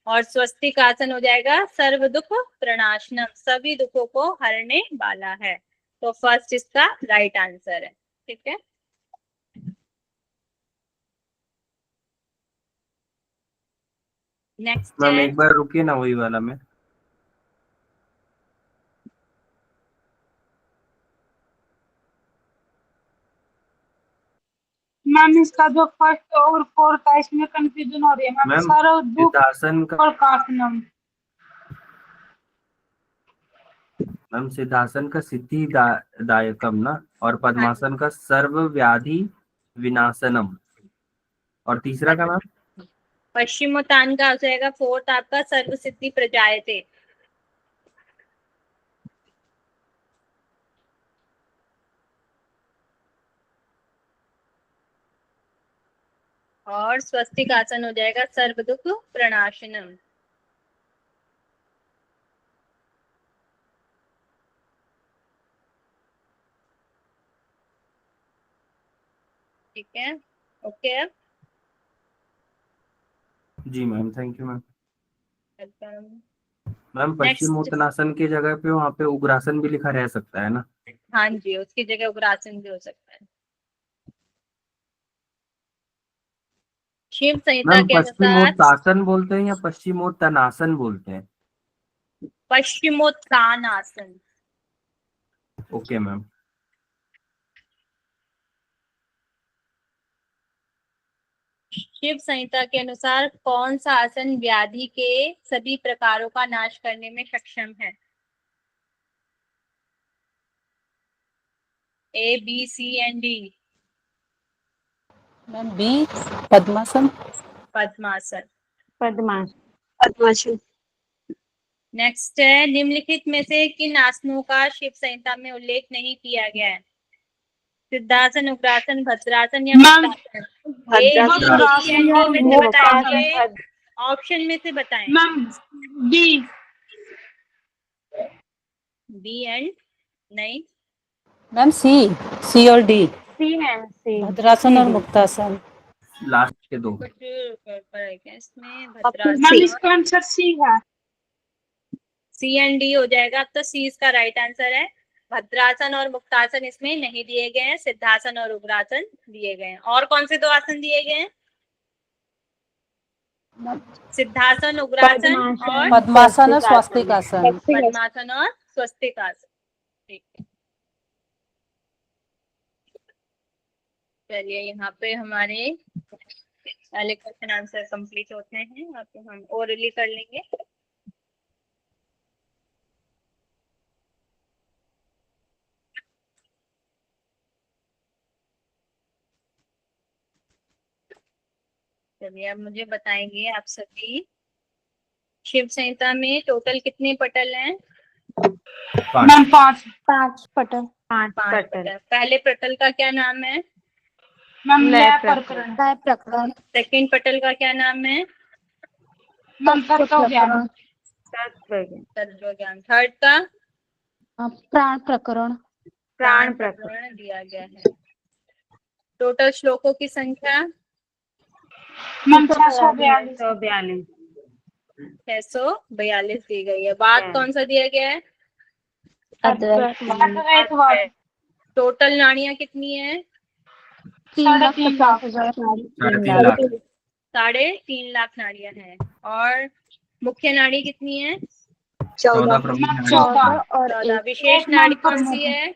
और स्वस्तिक आसन हो जाएगा सर्व दुख प्रणाशनम, सभी दुखों को हरने वाला है। तो फर्स्ट इसका राइट आंसर है। ठीक है। नेक्स्ट मैम है, एक बार रुकिए ना, वही वाला में। मैम इसका जो फर्स्ट और फोर्थ है इसमें कंफ्यूजन हो रही है मैम। मैम सर्व दुख सिद्धासन का, और कासनम। मैम सिद्धासन का सिद्धि दायकम ना, और पद्मासन का सर्व व्याधि विनाशनम, और तीसरा का नाम पश्चिमोत्तान का हो जाएगा फोर्थ आपका सर्व सिद्धि प्रजायते। और स्वस्तिक आसन हो जाएगा सर्व दुख प्रणाशनम। ठीक है, ओके। अब जी ma'am, thank you ma'am. Welcome. Ma'am next, paschimottanasana की जगह पे वहाँ पे उग्रासन भी लिखा रह सकता है ना? हाँ जी, उसकी जगह उग्रासन भी हो सकता है। शिव संहिता मैम के अनुसार पश्चिमोत्तासन बोलते हैं या पश्चिमोत्तानासन बोलते हैं? पश्चिमोत्तानासन। Okay ma'am. शिव संहिता के अनुसार कौन सा आसन व्याधि के सभी प्रकारों का नाश करने में सक्षम है? A, B, C and D. Ma'am B, padmasana. Padmasana. Padmasana. Next है, निम्नलिखित में से किन आसनों का शिव संहिता में उल्लेख नहीं किया गया है? सिद्धासन, उग्रासन, भद्रासन या मुक्तासन? ए, बी, सी एंड डी में से बताएंगे, ऑप्शन में से बताएं। Ma'am D. बी एंड नहीं, मैम सी और डी, सी मैम सी। भद्रासन और मुक्तासन। लास्ट के दो। कुछ गड़बड़ है क्या इसमें? मैम भद्रासन, इसका आंसर सी है। सी एंड डी हो जाएगा। अब तो सी इसका राइट आंसर है। भद्रासन और मुक्तासन इसमें नहीं दिए गए हैं, सिद्धासन और उग्रासन दिए गए हैं। और कौन से दो आसन दिए गए हैं? सिद्धासन, उग्रासन और पद्मासन और स्वास्तिकासन। पद्मासन और स्वस्तिकासन। ठीक है, चलिए यहाँ पे हमारे पहले क्वेश्चन आंसर कंप्लीट होते हैं। अब तो हम ओरली कर लेंगे। चलिए अब मुझे बताएंगे आप सभी, शिव संहिता में टोटल कितने पटल हैं? मैम 5। 5 पटल। 5 5 पटल। पटल। पहले पटल का क्या नाम है? मैम लय लय प्रकरण। प्रकरण। प्रकरण। सेकंड पटल का क्या नाम है? मैम तत्व ज्ञान। तत्व ज्ञान। थर्ड का? प्राण प्रकरण। प्राण प्रकरण दिया गया है। टोटल श्लोकों की संख्या? मैम 642। 642। 642 दी गई है। बाद कौन सा दिया गया है? अद्वैतवाद। टोटल नाड़ियां कितनी है? 3,50,000। 3.5 लाख। 3.5 लाख नाड़ियां हैं। और मुख्य नाड़ी कितनी है? 14 प्रमुख मैम नाड़ी 14। 14। विशेष नाड़ी कौन सी है?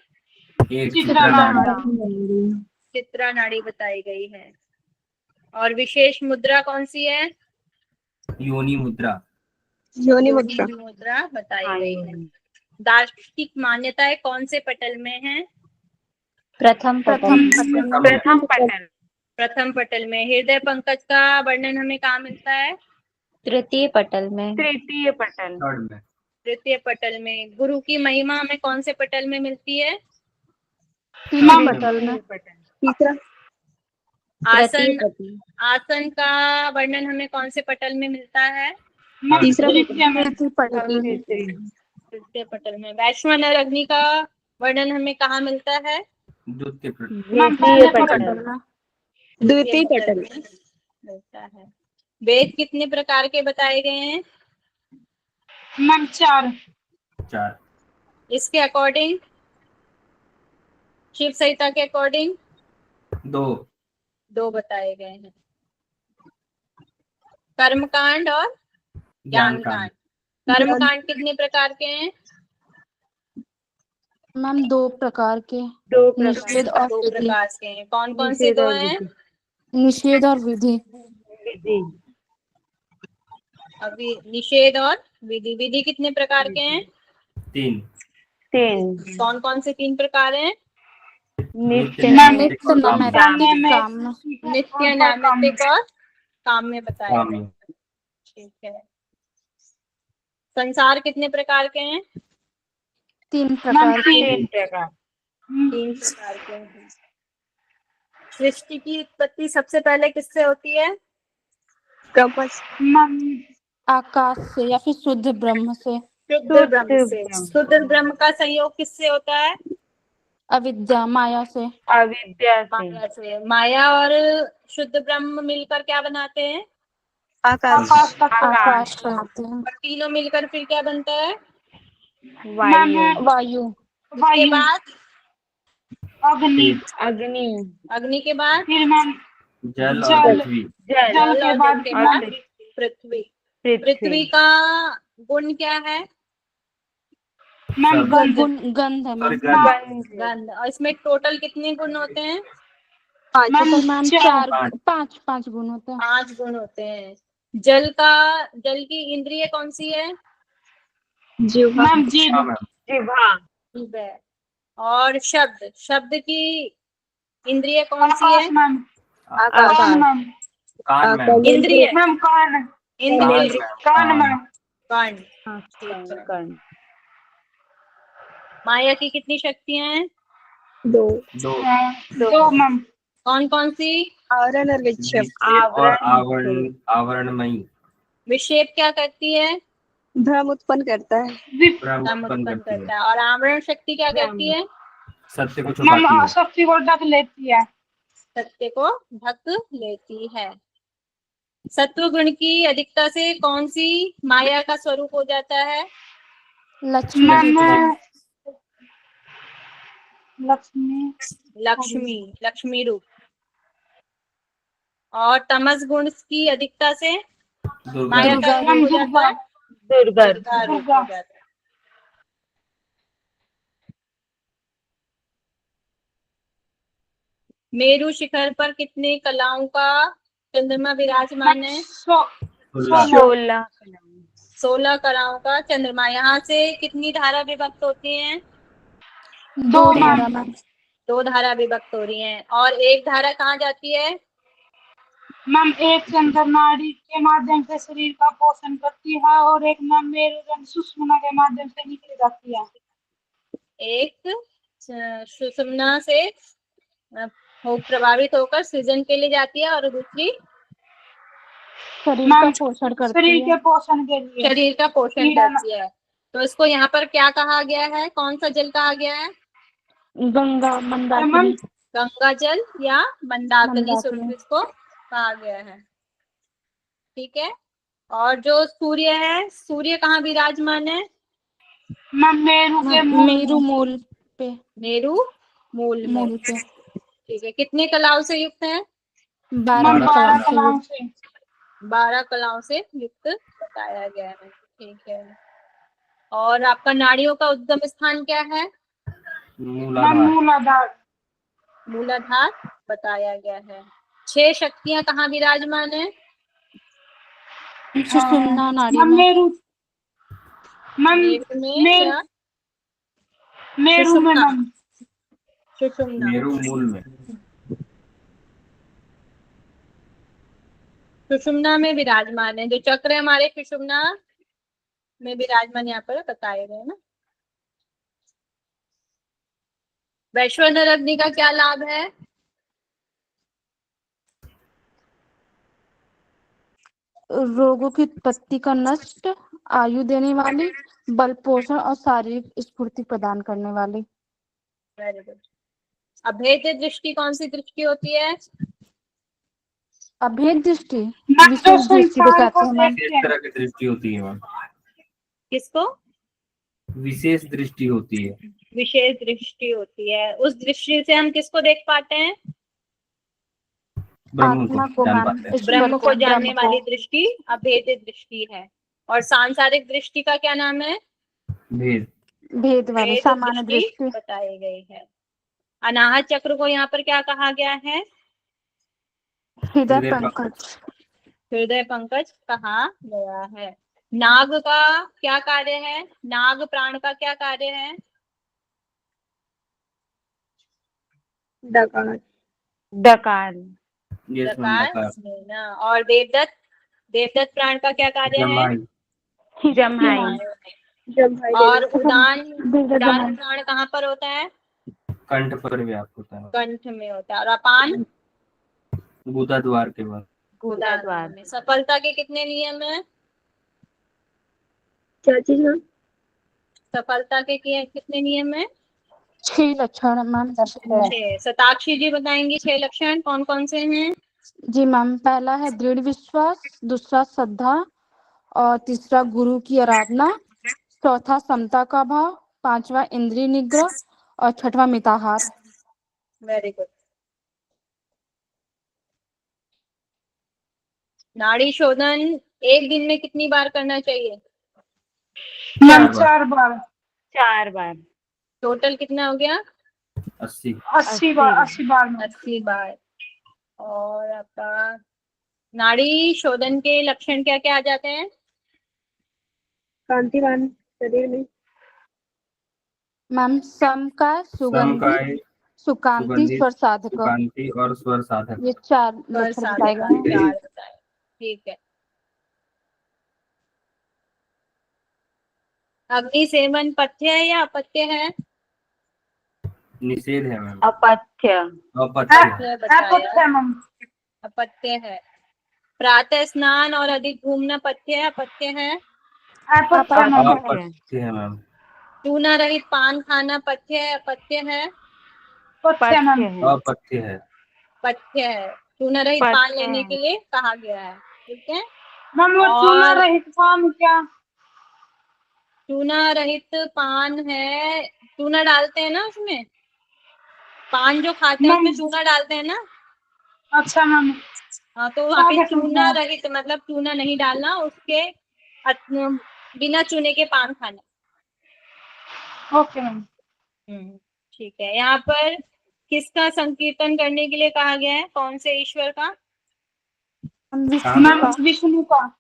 एक चित्रा नाड़ी। चित्रा नाड़ी बताई गई है। और विशेष मुद्रा कौन सी है? योनि मुद्रा। योनि मुद्रा। मुद्रा बताई गई है। दार्शनिक मान्यताएं कौन से पटल में है? प्रथम पटल। प्रथम पटल में। हृदय पंकज का वर्णन हमें कहाँ मिलता है? तृतीय पटल में। तृतीय पटल। थर्ड में। तृतीय पटल में। गुरु की महिमा हमें कौन से पटल में मिलती है? मैम पटल में। तीसरा। आसन, आसन का वर्णन हमें कौन से पटल में मिलता है? तीसरा पटल में। तृतीय पटल में। वैश्वानर अग्नि का वर्णन हमें कहाँ मिलता है? द्वितीय पटल। मैम पहले पटल। द्वितीय पटल। में मिलता है। वेद कितने प्रकार के बताए गए हैं? मैम 4। 4। इसके अकॉर्डिंग, शिव संहिता के अकॉर्डिंग 2 बताए गए हैं। कर्मकांड और ज्ञान कांड। कर्मकांड कितने प्रकार के हैं? मैम 2 प्रकार के। निषेध और 2 विधि। प्रकार के हैं। कौन कौन से 2 हैं? निषेध और विधि। अभी निषेध और विधि। विधि कितने प्रकार के हैं? 3। कौन कौन से 3 प्रकार हैं? नित्य, मैम नैमित्तिक, काम्य। नित्य, नैमित्तिक और काम्य बताए काम्य। गए। ठीक है। संसार कितने प्रकार के हैं? 3 प्रकार के। 3 प्रकार के हैं। सृष्टि की उत्पत्ति सबसे पहले किससे होती है? मैम आकाश से या फिर शुद्ध ब्रह्म से। शुद्ध ब्रह्म से। शुद्ध ब्रह्म का संयोग किससे होता है? अविद्या माया से। माया से। माया और शुद्ध ब्रह्म मिलकर क्या बनाते हैं? आकाश तत्व। आकाश बनाते हैं। और तीनों मिलकर फिर क्या बनता है? मैम वायु। उसके बाद अग्नि। अग्नि के बाद फिर मैम जल और जल। पृथ्वी। जल जल के और बाद जल के मैम बाद पृथ्वी। पृथ्वी पृथ्वी का गुण क्या है? मैम सब। गंध। गंध है और मैम। गंध। गंध गंध। और इसमें टोटल कितने गुण होते हैं? पाँच। मैम टोटल मैम चार। पांच गुण होते हैं। 5 गुण होते हैं। जल की इंद्रिय कौन सी है? जीवा। मैम जीभ। हाँ मैम। जिह्वा जीभ है। और शब्द की इंद्रिय कौन सी आकाश है? मैम। आकाश। कान मैम। कान मैम। इंद्रिय। मैम कान। इंद्रिय। कान मैम। कान हाँ। मैम। कर्ण। हाँ, ठीक है। कर्ण। माया की कितनी शक्तियां हैं? दो। दो। दो मैम। कौन कौन सी? आवरण और विक्षेप। विक्षेप और आवरण आवरणमयी। विक्षेप क्या करती है? भ्रम उत्पन्न करता है। भ्रम भ्रम उत्पन्न उत्पन्न करती है। करता है। और आवरण शक्ति क्या करती है? सत्य को मैम छुपाती है। शक्ति को ढक लेती है। सत्य को ढक लेती है। सत्व गुण की अधिकता से कौन सी माया का स्वरूप हो जाता है? लक्ष्मी मैम जी का। लक्ष्मी। लक्ष्मी रूप। और तमस गुण की अधिकता से दुर्गा माया रूप। का रूप हो जाता है? दुर्गा दुर्गा रूप दुर्गा। हो जाता है। मेरु शिखर पर कितने कलाओं का चंद्रमा विराजमान है? 16। 16 16 कलाओं का चंद्रमा। यहाँ से कितनी धारा विभक्त होती हैं? दो धारा मैम। मैम। 2 धारा विभक्त हो रही हैं। और एक धारा कहाँ जाती है? मैम एक चंद्र नाड़ी के माध्यम से शरीर का पोषण करती है और एक मैम मेरुदंड सुषुम्ना के माध्यम से नीचे जाती है। एक सुषुम्ना से प्रभावित होकर सृजन के लिए जाती है और दूसरी शरीर का मैम पोषण करती शरीर है। के पोषण के लिए। शरीर का पोषण कीड़ा करती है। तो इसको यहाँ पर क्या कहा गया है? कौन सा जल कहा गया है? गंगा मैम मंदाकिनी। गंगा जल या मंदाकिनी स्वरूप मंदाकिनी। इसको कहा गया है। ठीक है। और जो सूर्य है, सूर्य कहाँ विराजमान है? मैम मेरु के मूल मेरु में। मूल पे। मेरु मूल में। मूल पे। ठीक है। कितने कलाओं से युक्त है? 12 मैम 12 कलाओं से कलाओं युक्त। से। 12 कलाओं से युक्त बताया गया है। ठीक है। और आपका नाड़ियों का उद्गम स्थान क्या है? मैम मूलाधार। मूलाधार। मूलाधार बताया गया है। 6 शक्तियां कहाँ विराजमान है? सुषुम्ना नाड़ी मैम में। मेरु। मैम मेरु में मेरु क्या? मेरु में सुषुम्ना। मैम। सुषुम्ना। मेरु मूल में। सुषुम्ना में विराजमान है। जो चक्र है हमारे सुषुम्ना में विराजमान यहाँ पर बताए गए ना। वैश्वानर अग्नि का क्या लाभ है? रोगों की उत्पत्ति का नष्ट, आयु देने वाली, बल पोषण और शारीरिक स्फूर्ति प्रदान करने वाली। Very good. अभेद दृष्टि कौन सी दृष्टि होती है? अभेद दृष्टि मैम जो विशेष दृष्टि को संसार को कहते हैं मैम। किस देखते हैं। तरह की दृष्टि होती है मैम? किसको? विशेष दृष्टि होती है। विशेष दृष्टि होती है। उस दृष्टि से हम किसको देख पाते हैं? ब्रह्म को आत्मा को जान मैम। पाते हैं। ईश्वर ब्रह्म को जानने ब्रह्म को। वाली दृष्टि अभेद दृष्टि है। और सांसारिक दृष्टि का क्या नाम है? भेद। भेद वाली भेद सामान्य दृष्टि दृष्टि। बताई गई है। अनाहत चक्र को यहाँ पर क्या कहा गया है? हृदय हृदय पंकज। हृदय पंकज कहा गया है। नाग का क्या कार्य है? नाग प्राण का क्या कार्य है? डकार। डकार यस मैम डकार डकार। लेना। और देवदत्त, देवदत्त प्राण का क्या कार्य है? जमाई। जमाई जब भाई और देवदत्त। उदान, दीर्घ उदान जमाई। प्राण कहाँ पर होता है? कंठ पर व्याप्त होता है। कंठ में होता है। और अपान गुदा द्वार के बाद। गुदा द्वार में। सफलता के कितने नियम है? क्या चीज मैम? सफलता के कितने नियम है? 6 लक्षण मैम। 6। शताक्षी जी बताएंगी 6 लक्षण कौन कौन से हैं? जी मैम, पहला है दृढ़ विश्वास, दूसरा श्रद्धा, और तीसरा गुरु की आराधना, चौथा समता का भाव, पांचवा इंद्रिय निग्रह और छठवां मिताहार। Very good. नाड़ी शोधन एक दिन में कितनी बार करना चाहिए? मैम चार 4 बार। 4 बार। टोटल कितना हो गया? 80। 80 बार। 80 बार मैम। 80 बार। और आपका नाड़ी शोधन के लक्षण क्या क्या आ जाते हैं? कांतिवान शरीर में। मैम सम का सुगंधी समकाय, सुकांति सुगंधित, स्वर साधक सुकांति और स्वर साधक। ये 4 स्वर लक्षण साधक बताए गए हैं। चार बताए। ठीक है। अग्नि सेवन पथ्य है या अपथ्य है? निषेध है मैम, अपथ्य। अपथ्य है। अपथ्य बताया। अपथ्य मैम। अपथ्य है। प्रातः स्नान और अधिक घूमना पथ्य है अपथ्य है? अपथ्य मैम। अपथ्य है मैम। चूना रहित पान खाना पथ्य है अपथ्य है? पथ्य मैम। अपथ्य है। पथ्य है। चूना रहित पान पथ्य लेने है। के लिए कहा गया है। ठीक है। मैम वो और- चूना रहित पान क्या? चूना रहित पान है, चूना डालते हैं ना उसमें, पान जो खाते हैं उसमें चूना डालते हैं ना। अच्छा मैम। हाँ, तो वहाँ पे सादा चूना चूना। रहित मतलब चूना नहीं डालना, उसके बिना चूने के पान खाना। Okay ma'am. ठीक है। यहाँ पर किसका संकीर्तन करने के लिए कहा गया है? कौन से ईश्वर का? मैम विष्णु का।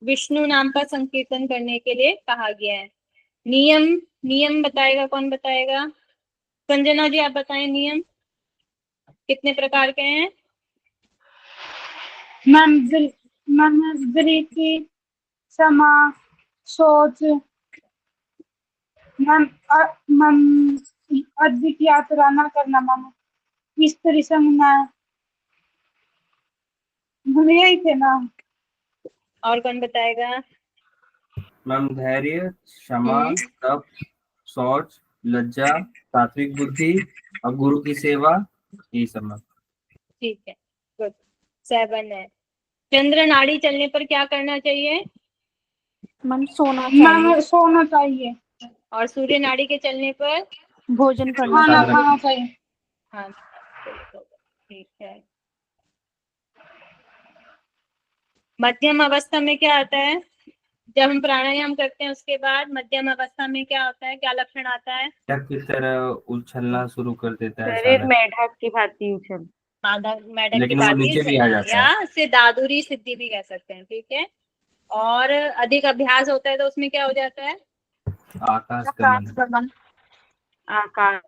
विष्णु नाम का संकीर्तन करने के लिए कहा गया है। नियम, नियम बताएगा कौन बताएगा? संजना जी आप बताएं नियम कितने प्रकार के हैं? मैम धृति, क्षमा, सोच, मैम मैम अधिक यात्रा न करना मैम, स्त्री संग न, यही थे ना। और कौन बताएगा? मैम धैर्य, क्षमा, तप, शौच, लज्जा, सात्विक बुद्धि और गुरु की सेवा, यही सब मैम। ठीक है, गुड। 7 है। चंद्र नाड़ी चलने पर क्या करना चाहिए? मैम सोना मैम चाहिए, सोना चाहिए। और सूर्य नाड़ी के चलने पर? भोजन करना खाना जागरण। खाना चाहिए। हाँ, ठीक है। मध्यम अवस्था में क्या आता है? जब हम प्राणायाम करते हैं उसके बाद मध्यम अवस्था में क्या होता है, क्या लक्षण आता है? टक की तरह उछलना शुरू कर देता है शरीर साधक, मेढक की भांति उछल। मेढक की लेकिन वो भांति नीचे भी आ जाता है। या इसे दादुरी सिद्धि भी कह सकते हैं। ठीक है। और अधिक अभ्यास होता है तो उसमें क्या हो जाता है? आकाश गमन। आकाश।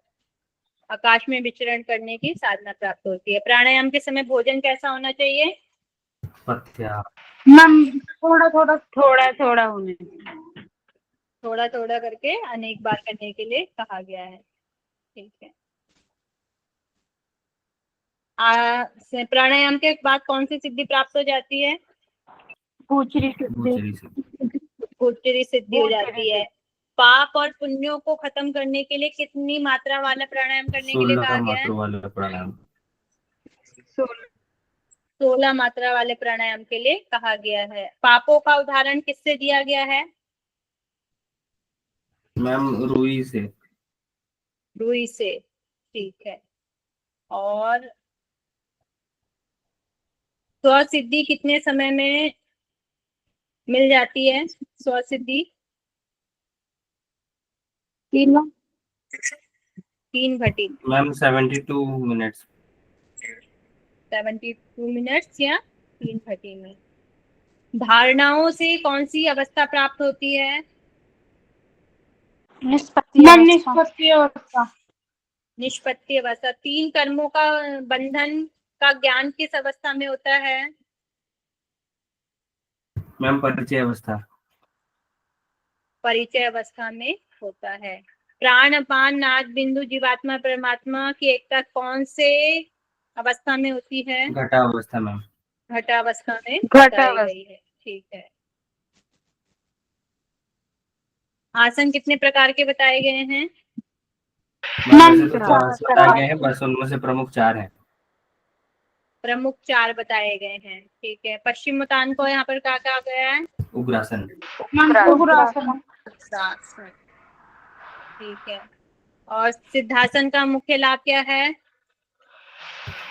आकाश में विचरण करने की साधना प्राप्त होती है। प्राणायाम के समय भोजन कैसा होना चाहिए? पथ्या। मैम थोड़ा थोड़ा थोड़ा थोड़ा होने। थोड़ा थोड़ा करके अनेक बार करने के लिए कहा गया है। ठीक है। प्राणायाम के बाद कौन सी सिद्धि प्राप्त हो जाती है? गोचरी सिद्धि, गोचरी से। गोचरी सिद्धि हो जाती है। पाप और पुण्यों को खत्म करने के लिए कितनी मात्रा वाला प्राणायाम करने के लिए 16 कहा गया है? मात्रा वाला प्राणायाम। 16 मात्रा वाले प्राणायाम के लिए कहा गया है। पापों का उदाहरण किससे दिया गया है? मैम रुई से। रुई से। ठीक है। और स्वसिद्धि कितने समय में मिल जाती है? स्वसिद्धि 3 घटी। Ma'am 72 minutes. 72 मिनट्स या 3 घटी में। धारणाओं से कौन सी अवस्था प्राप्त होती है? निष्पत्ति मैम अवस्था, निष्पत्ति अवस्था। निष्पत्ति अवस्था। 3 कर्मों का बंधन का ज्ञान किस अवस्था में होता है? मैम परिचय अवस्था। परिचय अवस्था में होता है। प्राण अपान नाद बिंदु जीवात्मा परमात्मा की एकता कौन से अवस्था में होती है? घटा अवस्था मैम। घटावस्था में घटावस्था। बताई गई है। ठीक है। आसन कितने प्रकार के बताए गए हैं? मैम वैसे तो 4 बताए गए हैं, बस उनमें से प्रमुख 4 हैं। प्रमुख 4 बताए गए हैं। ठीक है। पश्चिम मुतान को यहाँ पर क्या कहा गया है? उग्रासन। मैम उग्रासन। उग्रासन। ठीक है। और सिद्धासन का मुख्य लाभ क्या है?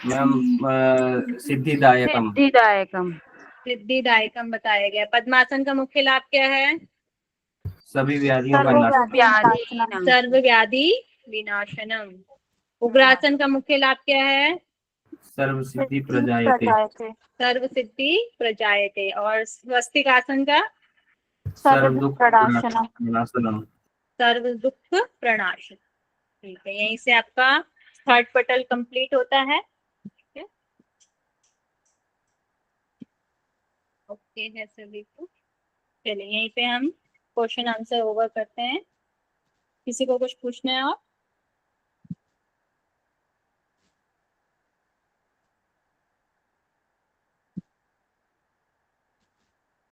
मैम सिद्धिदायकम। सिद्धिदायकम। सिद्धिदायकम बताया गया। पद्मासन का मुख्य लाभ क्या है? सभी व्याधियों का नाश। सर्व व्याधि विनाशनम। उग्रासन का मुख्य लाभ क्या है? सर्व सिद्धि प्रजायते। सर्व सिद्धि प्रजायते। और स्वस्तिक आसन का? सर्व दुख प्रणाशनम। सर्व दुख प्रणाशन। ठीक है, यहीं से आपका थर्ड पटल कंप्लीट होता है। ओके है सभी को। चलिए यहीं पे हम क्वेश्चन आंसर ओवर करते हैं। किसी को कुछ पूछना है और?